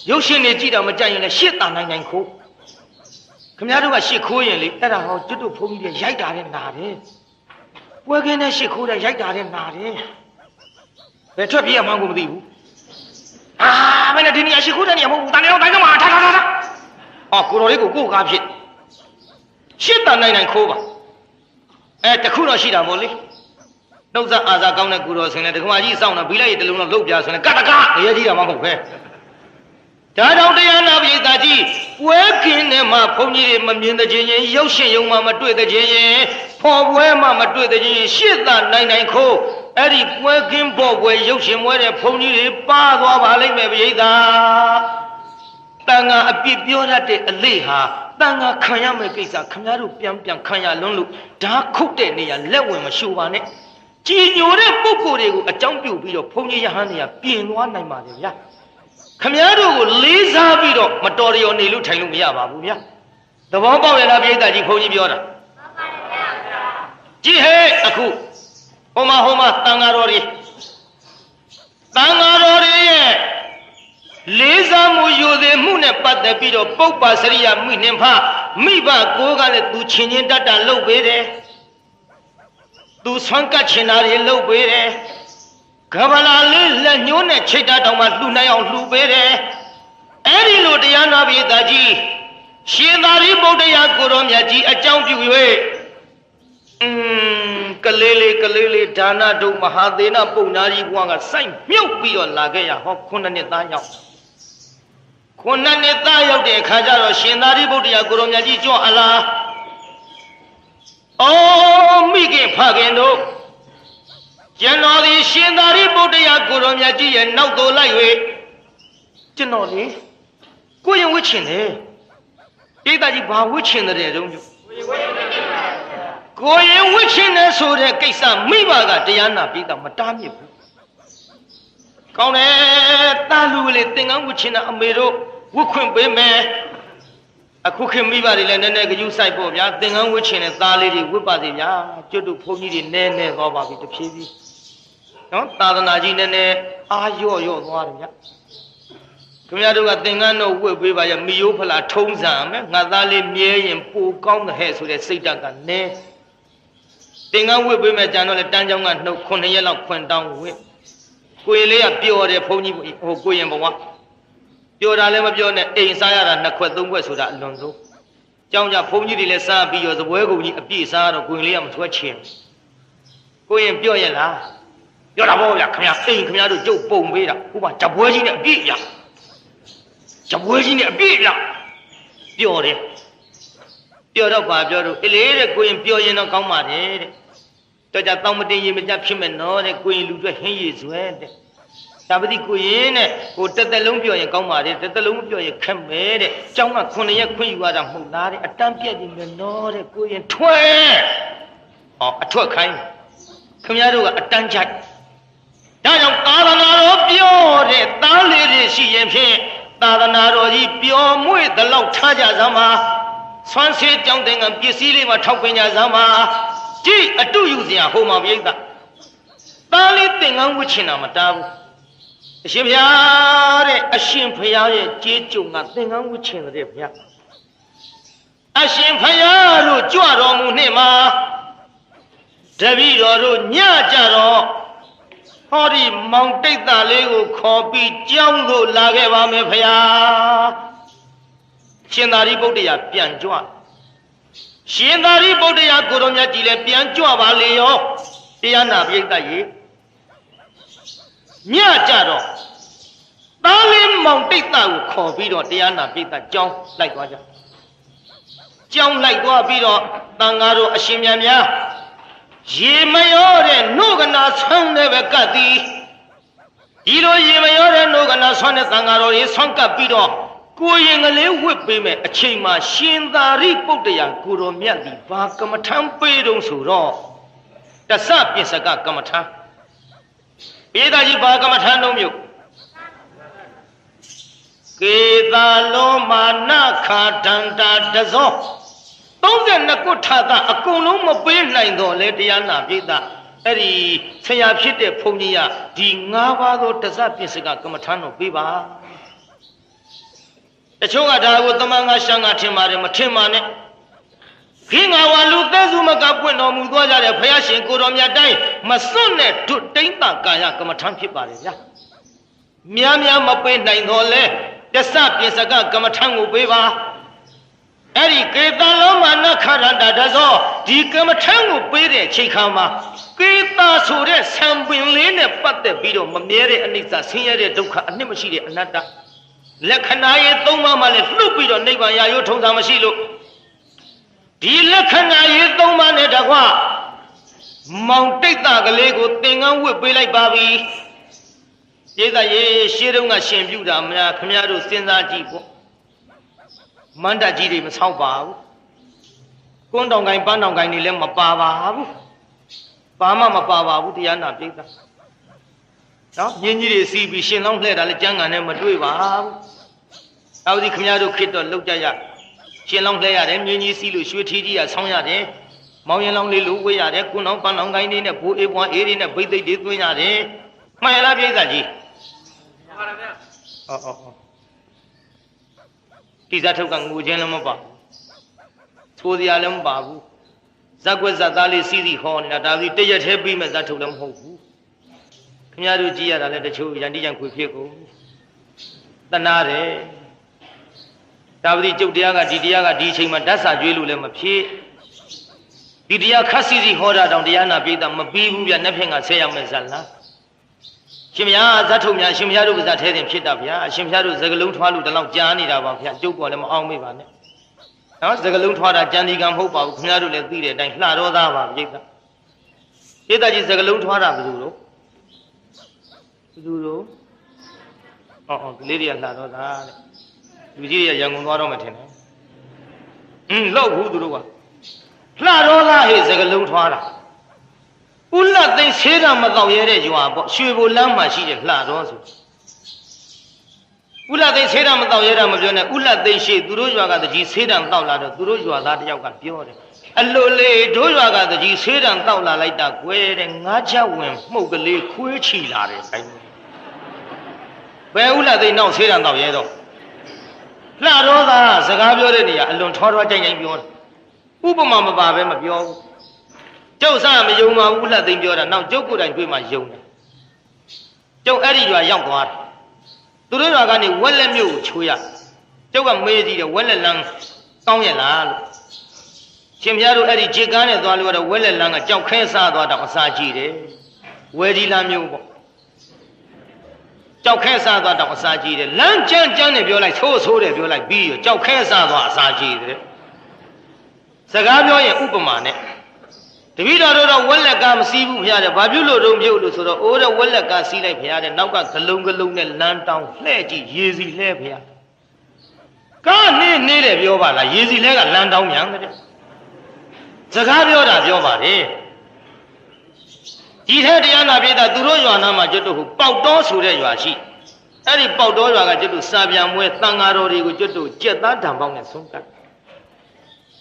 ရုပ်ရှင်တွေကြည့်တော့မကြိုက်ရင်လည်းရှစ်တာနိုင်ခိုးခင်ဗျားတို့ကရှစ်ခိုးရင်လေအဲ့ဒါဟောကျွတ်တို့ဘုန်းကြီးတွေရိုက်တာနဲ့နာတယ်ပွဲခင်းနဲ့ရှစ်ခိုးတဲ့ရိုက်တာနဲ့နာတယ်ဘယ်ထွက်ပြေးရမှန်းကိုမသိဘူးမင်းဒီနေရာရှစ်ခိုးတဲ့နေရာမဟုတ်ဘူးတန်နေတော့တိုင်းတော့မှာထားအော်ကိုတော်လေးကိုကားဖြစ်ရှစ်တန်နိုင်ခိုးပါတခုတော့ရှိတာမို့လေနှုတ်ဆက်အာသာကောင်းတဲ့ကိုတော်ဆင်တဲ့ဒကမာကြီးစောင့်တာဘီလိုက်ရတလုံးတော့လှုပ်ပြဆိုရင်ကတကနေရကြီးတာမှမဟုတ်ပဲဒါတောင်တရားနာပိသာကြီးပွဲခင်းနဲ့မှဘုန်းကြီးတွေမမြင်တဲ့ချင်းရင်ရုပ်ရှင်ယုံမှမတွေ့တဲ့ချင်းရင်ဖော်ပွဲမှမတွေ့တဲ့ချင်းရင်ရှစ်တန်နိုင်ခိုးအဲ့ဒီပွဲခင်းပေါ်ပွဲရုပ်ရှင်ပွဲတဲ့ဘုန်းကြီးတွေပါသွားပါလိမ့်မယ်ပိသာတန်ဃာအပြစ်ပြောတတ်တဲ့အလေးဟာတန်ဃာခံရမယ့်ကိစ္စခင်ဗျားတို့ပြန်ခံရလွန်းလို့ဓာခုတ်တဲ့နေရာလက်ဝင်မရှိုးပါနဲ့ကြည်ညိုတဲ့ပုဂ္ဂိုလ်တွေကိုအကြောင်းပြုပြီးတော့ဘုန်းကြီးရဟန်းတွေကပြင်သွားနိုင်ပါတယ်ဗျာခင်ဗျားတို့ကိုလေးစားပြီးတော့မတော်ရနေလို့ထိုင်လို့မရပါဘူးဗျာသဘောပေါက်ရလားပြိဿကြီးဘုန်းကြီးပြောတာကြည်ဟဲ့အခုဟိုမှာတန်ဃာတော်တွေရဲ့လေးစားမှုယူသည်မှုနဲ့ပတ်သက်ပြီးတော့ပုပ္ပစရိယမိနှင်ဖမိဘကိုကလည်းသူချင်းချင်းတတ်တာလုပ်ပေးတယ်သူဆွမ်းကတ်ချင်တာတွေလုပ်ပေးတယ်ကဗလာလေးလက်ညှိုးနဲ့ချိတ်တာတောင်မှလှူနိုင်အောင်လှူပေးတယ်အဲ့ဒီလိုတရားနာပိသကြီးရှင်သာရိပုတ္တရာကိုရောမြတ်ကြီးအကြောင်းပြု၍ကလေးလေးဒါနဒုမဟာသေနပုံနာကြီးဘုရားကစိုက်မြုပ်ပြီးတော့လာခဲ့ရဟော9နှစ်သားရောက်9နှစ်သားရောက်တဲ့အခါကျတော့ရှင်သာရိပုတ္တရာကိုရောမြတ်ကြီးကြွအလားမိခင်ဖခင်တို့ကျွန်တော်ဒီရှင်သာရိပုတ္တရာကိုရောမြတ်ကြီးရဲ့နောက်တော်လိုက်၍ကျွန်တော်လေကိုရင်ဝှချင်တယ်တိတ်တကြီးဘာဝှချင်တဲ့တုံးကိုရင်ဝှချင်တယ်ဆိုတဲ့ကိစ္စမိဘကတရားနာပြီးတော့မတားမြစ်ဘူးကောင်းတယ်တာလူကလေးသင်္ကန်းဝှချင်တဲ့အမေတို့ဝှခွင့်ပေးမယ်အခုခင်မိဘတွေလည်းနည်းနည်းကြူးဆိုင်ပေါ့ဗျာသင်္ကန်းဝှချင်တဲ့သားလေးတွေဝှပါစေဗျာကျွတ်တို့ဘုန်းကြီးတွေနည်းနည်းသွားပါပြီတဖြည်းဖြည်းနော်သာသနာကြီးနည်းနည်းအာရော့သွားတယ်ဗျာခင်ဗျားတို့ကသင်္ကန်းတော့ဝှပေးပါရဲ့မိယိုးဖလားထုံးစံမယ်ငါသားလေးမြဲရင်ပိုကောင်းတဲ့ဟဲ့ဆိုတဲ့စိတ်ဓာတ်ကနည်းသင်္ကန်းဝှပေးမယ်ကြံတော့လေတန်းချောင်းကနှုတ်9ရက်လောက်ခွင်တောင်းဝှကိုရင်လေးကပျော်တယ်ဘုန်းကြီးဟိုကိုရင်ဘဝပျော်တာလည်းမပြောနဲ့အိမ်စားရတာ2ခွက်3ခွက်ဆိုတာအလွန်ဆုံးကြောင်းကြဘုန်းကြီးတွေလည်းစားပြီးရောသပွဲကုန်ကြီးအပြည့်စားတော့ကိုရင်လေးကမဆွဲချင်ကိုရင်ပြော့ရဲ့လားပြောတာပေါ့ဗျာခင်ဗျာအိမ်ခင်ဗျားတို့ကြုတ်ပုံပေးတာဥပမာဂျပွဲကြီးနဲ့အပြည့်ရဂျပွဲကြီးနဲ့အပြည့်ရပြောတယ် ပြောတော့ပါပြောတော့အေးလေတဲ့ကိုရင်ပြောရင်တော့ကောင်းပါတယ်တဲ့တော့ကြတောင်းမတင်ရင်မကြဖြစ်မဲ့နော်တဲ့ကိုရင်လူတွေဟင်းရည်စွဲတဲ့ဒါပတိကိုရင်တဲ့ကိုတက်တက်လုံးပြောရင်ကောင်းပါတယ်တက်တက်လုံးမပြောရင်ခက်မယ်တဲ့ကျောင်းက9ရက်ခွင့်ယူရတာမဟုတ်လားတဲ့အတန်းပြက်နေမယ်နော်တဲ့ကိုရင်ထွက်ဟောအထွက်ခိုင်းခင်ဗျားတို့ကအတန်းချိုက်ဒါကြောင့်သာသနာတော်ပြောတဲ့သားလေးတွေရှိရင်ဖြင့်သာသနာတော်ကြီးပျော်မွေ့သလောက်ထားကြစမ်းပါဆွမ်းဆေးကြောင်းတင်ကပစ္စည်းလေးမှာထောက်ပင်ကြစမ်းပါကြည့်အတုယူစရာဟိုမှာပြိဿသားလေးသင်္ကန်းဝှချင်တာမတားဘူးအရှင်ဘုရားတဲ့အရှင်ဘုရားရဲ့ကြေးကြုံကသင်္ကန်းဝှချင်တဲ့ဘုရားအရှင်ဘုရားတို့ကြွတော်မူနှင့်မှာတပည့်တော်တို့ညကြတော့ဟောဒီမောင်တိတ်သားလေးကိုခေါ်ပြီးကြောင်းသို့လာခဲ့ပါမယ်ဘုရားရှင်သာရိပုတ္တရာပြန်ကြွရှင်သာရိပုတ္တရာကိုတော်မြတ်ကြီးလည်းပြန်ကြွပါလေရောတရားနာပိဋကရေညကြတော့သားလေးမောင်တိတ်သားကိုခေါ်ပြီးတော့တရားနာပိဋကကြောင်းလိုက်သွားကြကြောင်းလိုက်သွားပြီးတော့တန်ဃာတို့အရှင်မြတ်များရေမရောတဲ့နှုတ်ကနာဆွမ်းတဲ့ဘက်ကပ်သည်ဒီလိုရေမရောတဲ့နှုတ်ကနာဆွမ်းတဲ့သံဃာတော်ကြီးဆွမ်းကပ်ပြီးတော့ကိုရင်ကလေးဝစ်ပေးမယ်အချိန်မှာရှင်သာရိပုတ္တရာကိုတော်မြတ်သည်ဘာကမ္မထံပေးတုံးဆိုတော့တဆပစ္စကကမ္မထံပိဒါကြီးဘာကမ္မထံလုံးမြို့ကေသာလောမာနခာဒန္တာတဇော32ခုထာတာအကုန်လုံးမပေးနိုင်တော့လေတရားနာပိဿအဲ့ဒီဆရာဖြစ်တဲ့ဘုန်းကြီးကဒီ9ပါးသောတစ္ဆပစ္စကကမ္မထံတော်ပေးပါတချို့ကဒါကိုသမန်ငါရှံကထင်ပါတယ်မထင်ပါနဲ့ခေငါဝါလူသက်စုမကပွင့်တော်မူသွားကြတဲ့ဘုရားရှင်ကိုတော်မြတ်တိုင်းမစွန့်နဲ့ဒုတိဋ္ဌကာယကမ္မထံဖြစ်ပါတယ်ဗျာများများမပေးနိုင်တော့လေတစ္ဆပစ္စကကမ္မထံကိုပေးပါအဲ့ဒီကေတလောမနခရတတဇောဒီကမ္မထံကိုပေးတဲ့ချိန်ခါမှာကေတာဆိုတဲ့ဆံပင်လေးနဲ့ပတ်သက်ပြီးတော့မမြဲတဲ့အနိစ္စဆင်းရဲတဲ့ဒုက္ခအနှစ်မရှိတဲ့အနတ္တလက္ခဏာရဲ့၃ပါးမှလည်းလှုပ်ပြီးတော့နိဗ္ဗာန်ရရိုးထုံးတာမရှိလို့ဒီလက္ခဏာရဲ့၃ပါးနဲ့တကွမောင်တိတ်တာကလေးကိုသင်္ကန်းဝတ်ပေးလိုက်ပါပြီကျေးဇူးရေရှေးတုန်းကရှင်ပြုတာများခမည်းတော်စဉ်းစားကြည့်ပေါ့မန္တကြီးတွေမဆောက်ပါဘူးကွန်းတောင်ကိုင်းပန်းတောင်ကိုင်းတွေလည်းမပါပါဘူးဘာမှမပါပါဘူးတရားနာပိဋကနော်မြင်းကြီးတွေစီးပြီးရှင်လောင်းလှဲ့တာလည်းကျမ်းဂန်နဲ့မတွေ့ပါဘူးနောက်ဒီခမည်းတော်ခေတ်တော့လောက်ကြရရှင်လောင်းလှဲ့ရတယ်မြင်းကြီးစီးလို့ရွှေထီးကြီးကဆောင်းရတယ်မောင်ရင်လောင်းလေးလို့ဝေးရတယ်ကွန်းတောင်ပန်းတောင်ကိုင်းတွေနဲ့ဘိုးအေးပွားအေးတွေနဲ့ဗိသိက်တွေသွင်းရတယ်မှန်လားပိဋကကြီးမှန်ပါဗျာဟောဒီဇာထုတ်ကငိုခြင်းလည်းမပါဘူးသိုးစရာလည်းမပါဘူးဇက်ွက်ဇက်သားလေးစီးစီးဟောနေတာဒါပြီးတရက်သေးပြီးမဲ့ဇာထုတ်လည်းမဟုတ်ဘူးခင်ဗျားတို့ကြည့်ရတာလည်းတချို့ရန်တိရန်ခွေဖြစ်ကုန်တနာတယ်ဒါပြီးကျုပ်တရားကဒီတရားကဒီအချိန်မှာဓာတ်စာကျွေးလို့လည်းမဖြစ်ဒီတရားခက်စီစီဟောတာတောင်တရားနာပြေးတာမပြီးဘူးဗျနှစ်ဖက်ငါဆက်ရမယ်ဇာလားရှင်ဘုရားဇတ်ထုတ်များရှင်ဘုရားတို့ကဇတ်ထဲတင်ဖြစ်တာဗျာအရှင်ဘုရားတို့စကလုံးထွားလို့တလောက်ကြားနေတာပါဗျာကျုပ်ကလည်းမအောင်မေ့ပါနဲ့နော်စကလုံးထွားတာကြံဒီကံမဟုတ်ပါဘူးခင်ဗျားတို့လည်းသိတဲ့အတိုင်းလှတော်သားပါပြိဿပြိဿကြီးစကလုံးထွားတာဘယ်သူလို့ဒီလေးတွေကလှတော်သားတဲ့လူကြီးတွေကရန်ကုန်သွားတော့မှထင်တယ်လောက်ဘူးသူတို့ကလှတော်သားဟဲ့စကလုံးထွားတာဥလတ်သိမ်းဆေးကမတော့ရဲတဲ့ရွာပေါ့ရွှေဘိုလမ်းမှာရှိတဲ့လှတော်ဆိုဥလတ်သိမ်းဆေးကမတော့ရဲတာမပြောနဲ့ဥလတ်သိမ်းရှိသူတို့ရွာကတကြီးဆေးတံတောက်လာတော့သူတို့ရွာသားတယောက်ကပြောတယ်အလိုလေတို့ရွာကတကြီးဆေးတံတောက်လာလိုက်တာကွယ်တဲ့ငါးချက်ဝင်မှုတ်ကလေးခွေးချီလာတယ်အဲဘယ်ဥလတ်သိမ်းနောက်ဆေးတံတောက်ရဲတော့လှတော်သားစကားပြောတဲ့နေရာအလွန်ထောကြိုင်ကြိုင်ပြောတယ်ဥပမာမပါပဲမပြောဘူးကျုပ်စားမယုံပါဘူးလက်သိမ်းပြောတာနောက်ကျုပ်ကိုယ်တိုင်တွေ့မှယုံတယ်ကျုပ်အဲ့ဒီရွာရောက်သွားတယ်သူတို့ရွာကနေဝက်လက်မြို့ကိုချိုးရကျုပ်ကမေးကြည့်တယ်ဝက်လက်လမ်းကောင်းရလားလို့ရှင်ဘုရားတို့အဲ့ဒီခြေကန်းနဲ့သွားလို့တော့ဝက်လက်လမ်းကကြောက်ခဲစားသွားတော့အစာကြည့်တယ်ဝယ်ဒီလမ်းမြို့ပေါ့ကြောက်ခဲစားသွားတော့အစာကြည့်တယ်လမ်းကျန်းကျန်းနဲ့ပြောလိုက်ဆိုးတယ်ပြောလိုက်ပြီးရောကြောက်ခဲစားသွားအစာကြည့်တယ် စကားပြောရင်ဥပမာနဲ့တပည့်တော်တို့တော့ဝက်လက်ကမစီးဘူးဖရားတဲ့ဘာပြုလို့တုံးပြုတ်လို့ဆိုတော့အိုးတဲ့ဝက်လက်ကစီးလိုက်ဖရားတဲ့နောက်ကဂလုံးဂလုံးနဲ့လမ်းတောင်းလှဲ့ကြည့်ရေစီလှဲဖရားကားနေတယ်ပြောပါလားရေစီလှဲကလမ်းတောင်းမြန်တဲ့စကားပြောတာပြောပါတယ်ဒီထဲတရားနာပြေတာသူတို့ရွာနာမှာကျွတ်တို့ပေါက်တော်ဆိုတဲ့ရွာရှိအဲ့ဒီပေါက်တော်ရွာကကျွတ်တို့စာပြန်မွဲတန်ဃာတော်တွေကိုကျွတ်တို့ကြက်သားတံပေါင်းနဲ့ဆုံးကတ်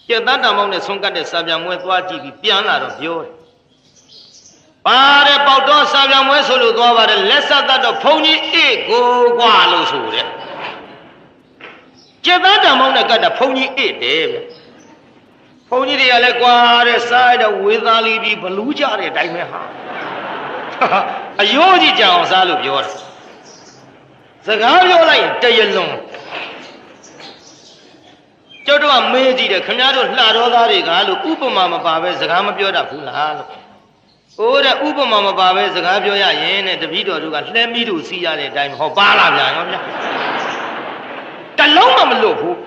ကြက်သားတံပေါင်းနဲ့ဆုံးကတ်တဲ့စာပြန်မွဲသွားကြည့်ပြီးပြန်လာတော့ပြောတယ်ပါတဲ့ပေါက်တော်စာပြန်မွဲဆိုလို့သွားပါတယ်လက်ဆက်တတ်တော့ဘုန်းကြီးအေးကိုကွာလို့ဆိုတဲ့ကြက်သားတံပေါင်းနဲ့ကတ်တာဘုန်းကြီးအေးတယ်ဗျဘုန်းကြီးတွေကလည်းကွာတဲ့စားတဲ့ဝေသားလေးပြီးဘလူးကြတဲ့အတိုင်းပဲဟာအယိုးကြီးကြအောင်စားလို့ပြောတယ်စကားပြောလိုက်ရင်တရလွန်ကျုပ်တို့ကမေးကြည့်တယ်ခင်ဗျားတို့လှတော်သားတွေကလို့ဥပမာမပါပဲစကားမပြောတတ်ဘူးလားလို့ဟိုတဲ့ဥပမာမပါပဲစကားပြောရရင်တဲ့တပည့်တော်တို့ကလှဲမီးတို့စီးရတဲ့အတိုင်းဟောပါလားဗျာရောဗျာတလုံးမှမလွတ်ဘူး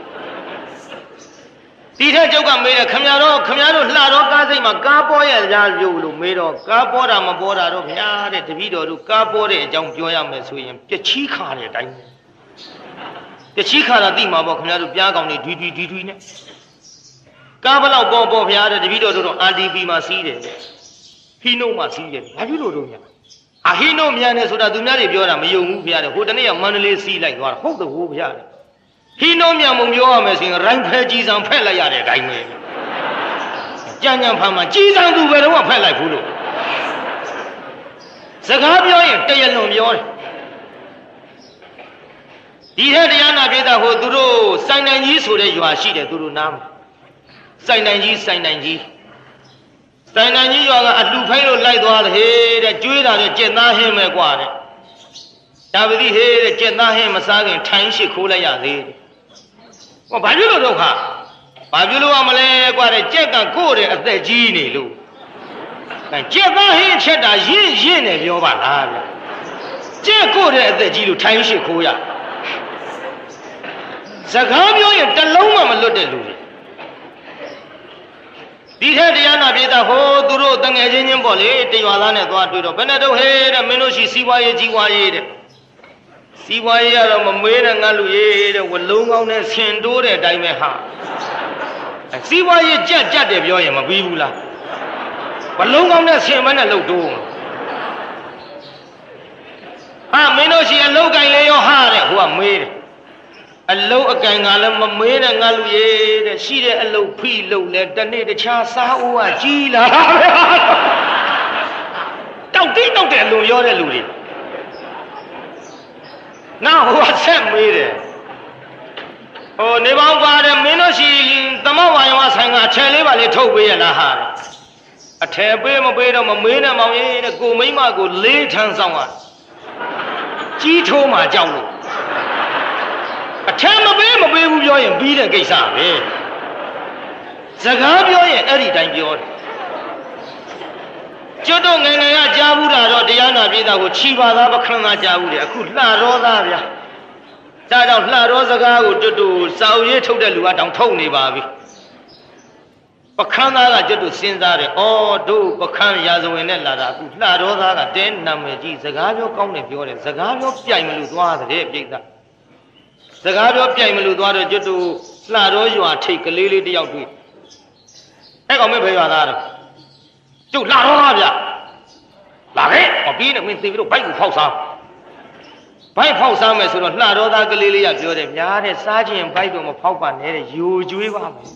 ဒီထက်ကျုပ်ကမေးတယ်ခင်ဗျားတို့လှတော်ကားစိတ်မှာကားပေါ်ရကြပြုတ်လို့မေးတော့ကားပေါ်တာမပေါ်တာတော့ဗျာတဲ့တပည့်တော်တို့ကားပေါ်တဲ့အကြောင်းပြောရမယ်ဆိုရင်ပြချီးခါတဲ့အတိုင်းပြချီးခါတာသိမှာပေါ့ခင်ဗျားတို့ပြားကောင်တွေဒွီနဲ့ကားဘလောက်ပေါ်ဗျာတဲ့တပည့်တော်တို့တော့ RDP မှာစီးတယ်ဟီနိုမှာစီးတယ်ဘာဖြစ်လို့တော့ဗျာဟီနိုမြန်တယ်ဆိုတာသူများတွေပြောတာမယုံဘူးဗျာတဲ့ဟိုတနေ့ကမန္တလေးစီးလိုက်သွားတာဟုတ်တယ်ဟုတ်ဗျာတဲ့ဟီနိုမြန်မပြောရမယ်ဆိုရင်ရိုင်းဖဲကြီးစံဖက်လိုက်ရတဲ့အတိုင်းပဲကြံဖမ်းမှာကြီးစံသူဘယ်တော့မှဖက်လိုက်ဘူးလို့စကားပြောရင်တရလွန်ပြောတယ်ဒီထက်တရားနာပြေတာဟိုသူတို့စိုင်နိုင်ကြီးဆိုတဲ့ရွာရှိတယ်သူတို့နားမှာစိုင်နိုင်ကြီးရွာကအလှဖိုင်းလို့လိုက်သွားတယ်ဟေးတဲ့ကျွေးတာတဲ့ကြက်သားဟင်းပဲกว่าတဲ့ဒါပတိဟေးတဲ့ကြက်သားဟင်းမစားခင်ထိုင်းရှိခိုးလိုက်ရသေးတယ်ဟောဘာဖြစ်လို့တော့ခါဘာဖြစ်လို့မလဲกว่าတဲ့ကြက်ကကို့တဲ့အသက်ကြီးနေလို့ကြက်သားဟင်းချက်တာရင့်နေပြောပါလားဗျကြက်ကို့တဲ့အသက်ကြီးလို့ထိုင်းရှိခိုးရစကားပြောရင်တလုံးမှမလွတ်တဲ့လူတွေဒီထက်တရားနာပြေတာဟိုသူတို့တငယ်ချင်းပေါ့လေတရွာသားနဲ့သွားတွေ့တော့ဘယ်နဲ့တော့ဟဲ့တဲ့မင်းတို့ရှိစီးပွားရေးကြီးပွားရေးတဲ့စီးပွားရေးကတော့မမွေးတဲ့ငါလူရေးတဲ့ဝလုံးကောင်းနဲ့ဆင်တိုးတဲ့အတိုင်းပဲဟာစီးပွားရေးကြက်တယ်ပြောရင်မပြီးဘူးလားဝလုံးကောင်းနဲ့ဆင်မနဲ့လှုပ်တိုးဟာမင်းတို့ရှိအလုတ်ကင်လေးရောဟာတဲ့ဟိုကမေးတယ်အလုံးအကင်ကလည်းမမေးတဲ့ငါလူရေးတဲ့ရှိတဲ့အလုံးဖိလုံးလဲတနေ့တခြားစားဦးကကြီးလာတောက်တဲ့အလုံးရောတဲ့လူတွေနောက်ဟိုကဆက်မေးတယ်ဟိုနေပေါင်းပါတယ်မင်းတို့ရှိသမဝါယဝဆိုင်ကအထယ်လေးပါလေထုတ်ပေးရလားဟာအထယ်ပေးမပေးတော့မမေးနဲ့မောင်ရေးတဲ့ကိုမိမကိုလေးထန်းဆောင်ကကြီးထိုးမှကြောက်လို့အထက်မပေးဘူးပြောရင်ပြီးတဲ့ကိစ္စပဲစကားပြောရင်အဲ့ဒီတိုင်းပြောတယ်ကျွတ်တော့ငယ်ငယ်ကကြားဘူးတာတော့တရားနာပြေတာကိုခြိပါသားပခဏကြားဘူးတယ်အခုလှတော်သားဗျာဒါကြောင့်လှတော်စကားကိုကျွတ်တို့စာအုပ်ရေးထုတ်တဲ့လူကတောင်ထုတ်နေပါပြီပခဏသားကကျွတ်တို့စဉ်းစားတယ်ဩတို့ပခဏရာဇဝင်နဲ့လာတာအခုလှတော်သားကတဲနာမည်ကြီးစကားပြောကောင်းတယ်ပြောတယ်စကားပြောပြိုင်မလို့သွားတဲ့ပြိတ္တာစကားပြောပြိုင်မလို့သွားတော့ကျွတ်တို့လှတော်ရွာထိတ်ကလေးလေးတယောက်တွေ့အဲ့ကောင်မင်းဘယ်ရွာသားတော့ကျုပ်လှတော်သားဗျလာခဲ့ဟောပြီးနေမင်းသိပြီးတော့ဘိုက်ကိုဖောက်စားဘိုက်ဖောက်စားမယ်ဆိုတော့လှတော်သားကလေးလေးကပြောတယ်များတဲ့စားခြင်းဘိုက်တော့မဖောက်ပါနဲ့တဲ့ယိုကျွေးပါမယ်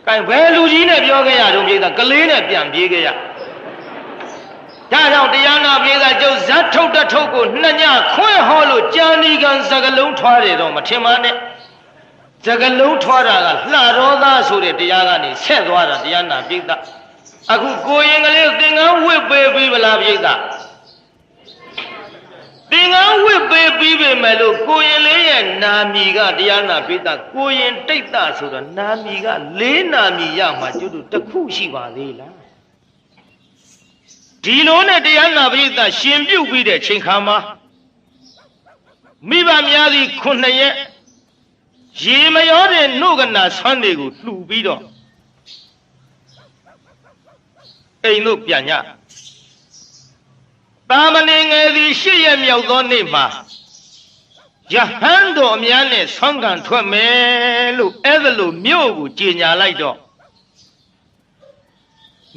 ကဲဘယ်လူကြီးနဲ့ပြောခဲ့ရတော့ပြေးတာကလေးနဲ့ပြန်ပြေးခဲ့ရဒါကြောင့်တရားနာပြေးတာကျုပ်ဇတ်ထုတ်တထုတ်ကိုနှစ်ညခွဲဟောလို့ကြာနီကံစကလုံးထွားတယ်တော့မထင်ပါနဲ့စကလုံးထွားတာကလှတော်သားဆိုတဲ့တရားကနေဆက်သွားတာတရားနာပြေးတာအခုကိုရင်ကလေးသင်္ကန်းဝစ်ပေးပြီးဗလားပြေးတာသင်္ကန်းဝစ်ပေးပြီးပြီမဲ့လို့ကိုရင်လေးရဲ့နာမီကတရားနာပြေးတာကိုရင်တိတ်တာဆိုတော့နာမီကလေးနာမီရမှာကျွတ်တို့တစ်ခုရှိပါသေးလားဒီလိုနဲ့တရားနာပရိသတ်ရှင်ပြုတ်ပြီးတဲ့ချိန်ခါမှာမိဘများသည်9ရက် ရေမရောတဲ့နှုတ်ကနာဆွမ်းတွေကိုလှူပြီးတော့အိမ်တို့ပြန်ညတာမဏေငယ်သည်8 ရက်မြောက်သောနေ့မှာယဟန်တော်အများနဲ့ဆွမ်းခံထွက်မယ်လို့အဲ့ဒါလို့မြို့ကိုကြေညာလိုက်တော့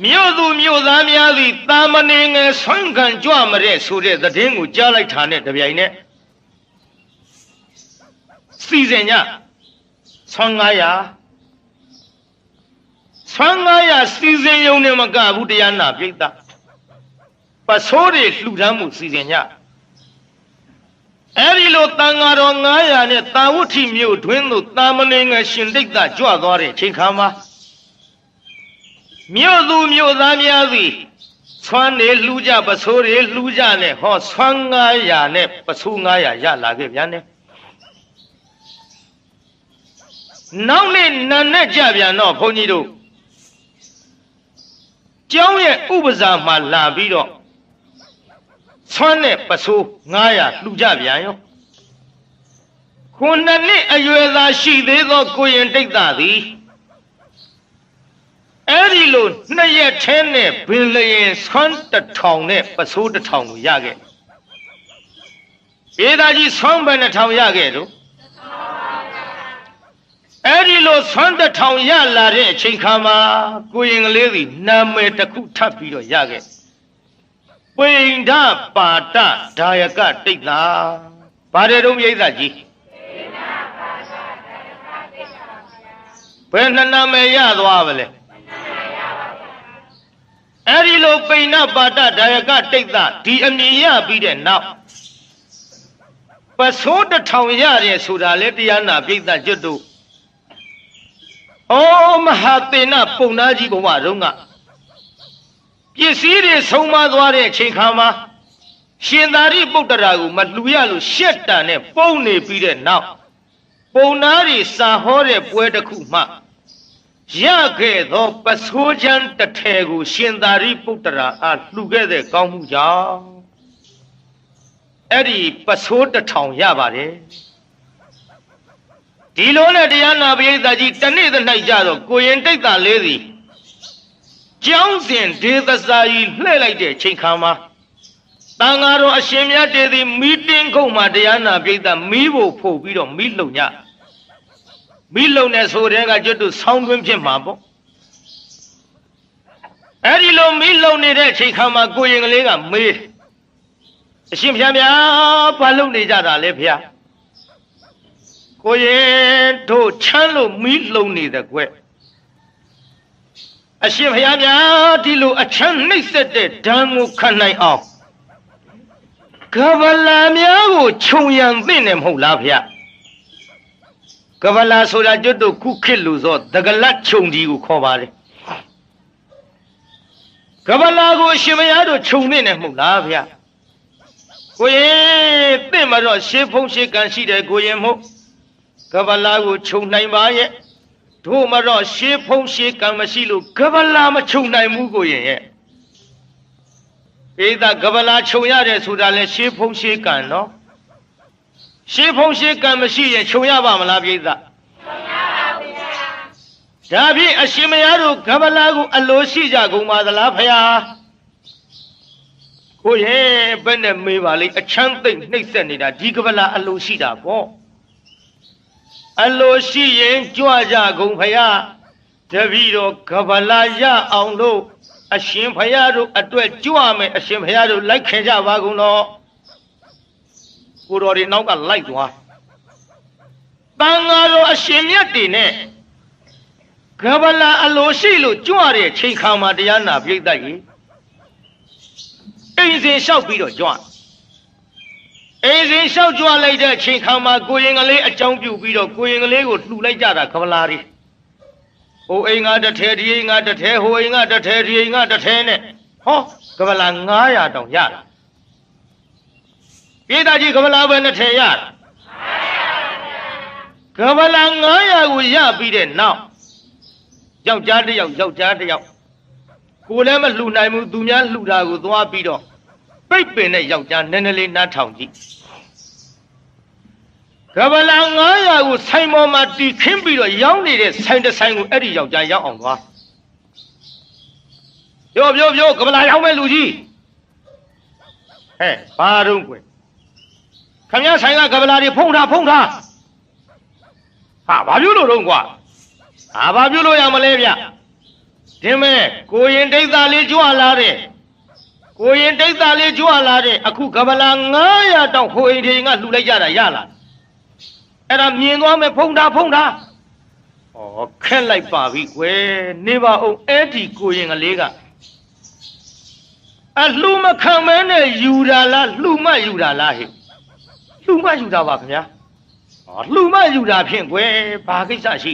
မြို့သူမြို့သားများသည်တာမဏေငယ်ဆွမ်းခံကြွမတဲ့ဆိုတဲ့သတင်းကိုကြားလိုက်တာနဲ့တပြိုင်နက်စီစဉ်ညဆွမ်း900စီစဉ်ရုံနဲ့မကဘူးတရားနာပြိတ္တပစိုးတွေလှူဒန်းမှုစီစဉ်ညအဲ့ဒီလိုတန်ဃာတော်900နဲ့တာဝဋ္ဌိမြို့တွင်သို့တာမဏေငယ်ရှင်တိတ်တာကြွသွားတဲ့ချိန်ခါမှာမြို့သူမြို့သားများသည်ဆွမ်းနေလှူကြပစိုးတွေလှူကြနဲ့ဟောဆွမ်း900နဲ့ပစိုး900ရလာခဲ့ပြန်တယ်နောက်နေ့နံနဲ့ကြပြန်တော့ဘုန်းကြီးတို့ကျောင်းရဲ့ဥပဇာမှာလာပြီးတော့ဆွမ်းနဲ့ပစိုး900လှူကြပြန်ရော9 နှစ်အရွယ်သာရှိသေးသောကိုရင်တိတ်တာသည်အဲ့ဒီလို2 ရက်ထဲနဲ့ဘင်လျင်ဆွမ်း1000နဲ့ပစိုး1000ကိုရခဲ့ဧဒါကြီးဆွမ်းဘယ်နှထောင်ရခဲ့တော့အဲ့ဒီလိုဆွမ်း1000ရလာတဲ့အချိန်ခါမှာကိုရင်ကလေးသည်နာမည်တစ်ခုထပ်ပြီးတော့ရခဲ့ပိဋ္ဌပါတဒါယကတိတ်တာဘာတဲ့တုံးမြိတ်သားကြီးဘယ်နှနာမည်ရသွားပါလဲအဲ့ဒီလိုပိဋ္ဌပါတဒါယကတိတ်တာဒီအမည်ရပြီးတဲ့နောက်ပစိုး1000ရတယ်ဆိုတာလေတရားနာပြိဿကျွတ်တို့ဩမဟာသေနပုံနာကြီးဘဝတုန်းကပစ္စည်းတွေဆုံးမသွားတဲ့အချိန်ခါမှာရှင်သာရိပုတ္တရာကိုမလှူရလို့ရှက်တန်နဲ့ပုံနေပြီးတဲ့နောက်ပုံနာတွေစာဟောတဲ့ပွဲတစ်ခုမှရခဲ့သောပစိုးချမ်းတစ်ထည်ကိုရှင်သာရိပုတ္တရာအားလှူခဲ့တဲ့ကောင်းမှုကြောင့်အဲ့ဒီပစိုး1000ရပါတယ်ဒီလိုနဲ့တရားနာပရိသတ်ကြီးတနေ့တစ်နိုင်ကြတော့ကိုရင်တိတ်တာလေးစီကျောင်းစဉ်ဒေသစာကြီးလှည့်လိုက်တဲ့ချိန်ခါမှာတန်ဃာတော်အရှင်မြတ်တေသည်မီတင်းခုတ်မှာတရားနာပရိသတ်မီးဖို့ဖို့ပြီးတော့မီးလုံညမီးလုံနေဆိုတဲ့ကကျွတ်တို့ဆောင်းတွင်းဖြစ်မှာပေါ့အဲ့ဒီလိုမီးလုံနေတဲ့ချိန်ခါမှာကိုရင်ကလေးကမေးအရှင်ဖျားဗျာဘာလုပ်နေကြတာလဲဖျားကိုရင်တို့ချမ်းလို့မီးလုံနေတဲ့ကွအရှင်ဖျားဗျာဒီလိုအချမ်းနှိမ့်ဆက်တဲ့ဓာန်ကိုခံနိုင်အောင်ကဗလာများကိုခြုံရံသိနေမဟုတ်လားဗျကဗလာဆိုတာကျွတ်တို့ခုခေတ်လူသောတကလတ်ခြုံကြီးကိုခေါ်ပါတယ်ကဗလာကိုရှင်မယားတို့ခြုံသိနေမဟုတ်လားဗျကိုရင်သိမတော့ရှေးဖုံးရှေးကန်ရှိတယ်ကိုရင်မို့ကဗလာကိုခြုံနိုင်ပါရဲ့တို့မတော့ရှေးဖုံးရှေးကံမရှိလို့ကဗလာမခြုံနိုင်ဘူးကိုရင်ရဲ့ဧဒကဗလာခြုံရတယ်ဆိုတာလဲရှေးဖုံးရှေးကံနော်ရှေးဖုံးရှေးကံမရှိရင်ခြုံရပါမလားပြိဿခြုံရပါဘူးဗျာဒါဖြင့်အရှင်မယားတို့ကဗလာကိုအလိုရှိကြကုန်ပါသလားဖယားကိုရင်ဘယ်နဲ့မေးပါလိမ့်အချမ်းသိမ့်နှိမ့်ဆက်နေတာဒီကဗလာအလိုရှိတာပေါ့အလိုရှိရင်ကြွကြကုန်ဖယားတပည့်တော်ကဗလာရအောင်လို့အရှင်ဖယားတို့အတွက်ကြွမယ်အရှင်ဖယားတို့လိုက်ခင်ကြပါကုန်တော့ကိုတော်တွေနောက်ကလိုက်သွားတန်ဃာတော်အရှင်မြတ်တွေနဲ့ကဗလာအလိုရှိလို့ကြွတဲ့ချိန်ခါမှာတရားနာပြိတ္တကြီးအိမ်စဉ်လျှောက်ပြီးတော့ကြွအိမ်စဉ်လျှောက်ကြွလိုက်တဲ့ချိန်ခါမှာကိုရင်ကလေးအကြောင်းပြုပြီးတော့ကိုရင်ကလေးကိုလှူလိုက်ကြတာကဗလာတွေဟိုအိမ်ကတစ်ထဲဒီအိမ်ကတစ်ထဲဟိုအိမ်ကတစ်ထဲဒီအိမ်ကတစ်ထဲနဲ့ဟောကဗလာ900တောင်ရတာပြိတ္တကြီးကဗလာပဲနှစ်ထဲရတာကဗလာ900ကိုရပြီးတဲ့နောက်ယောက်ျားတစ်ယောက်ယောက်ျားတစ်ယောက်ကိုလည်းမလှူနိုင်ဘူးသူများလှူတာကိုသွားပြီးတော့ပိတ်ပင်တဲ့ယောက်ျားနည်းနည်းလေးနားထောင်ကြည့် ကဗလာ900ကိုဆိုင်ပေါ်မှာတီခင်းပြီးတော့ရောင်းနေတဲ့ဆိုင်တစ်ဆိုင်ကိုအဲ့ဒီယောက်ျားရောက်အောင်သွားပြောကဗလာရောင်းမဲ့လူကြီးဟဲ့ဘာတော့ကွယ်ခင်ဗျားဆိုင်ကကဗလာတွေဖုံးထားဟာဘာပြောလို့တော့ကွာဘာပြောလို့ရမလဲဗျဒီမဲ့ကိုရင်ဒိတ်သားလေးကြွလာတဲ့အခုကဗလာ900တောင်ဟိုအိမ်တွေကလှူလိုက်ကြတာရလားအဲ့ဒါမြင်သွားမယ်ဖုံးထားဩခက်လိုက်ပါပြီကွယ်နေပါအောင်အဲ့ဒီကိုရင်ကလေးကအလှူမခံမဲနဲ့ယူတာလားလှူမယူတာလားဟဲ့လှူမယူတာပါခင်ဗျာလှူမယူတာဖြင့်ကွယ်ဘာကိစ္စရှိ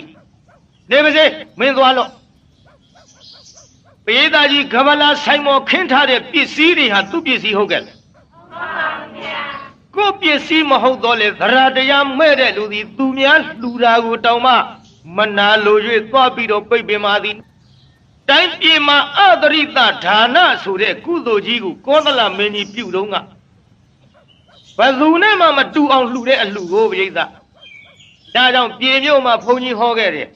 နေပါစေမင်းသွားလို့ပရိသတ်ကြီးကဗလာဆိုင်မော်ခင်းထားတဲ့ပစ္စည်းတွေဟာသူ့ပစ္စည်းဟုတ်ကဲ့လားကိုပစ္စည်းမဟုတ်တော့လေသရတရားမဲ့တဲ့လူသည်သူများလှူတာကိုတောင်မှမနာလို၍သွားပြီးတော့ပိတ်ပင်ပါသည်တိုင်းပြည်မှာအသရိတဌာနဆိုတဲ့ကုသိုလ်ကြီးကိုကောသလမင်းကြီးပြုတော့ကဘယ်သူနဲ့မှမတူအောင်လှူတဲ့အလှူကိုပြိဿဒါကြောင့်ပြည်မြို့မှာဘုန်းကြီးဟောခဲ့တယ်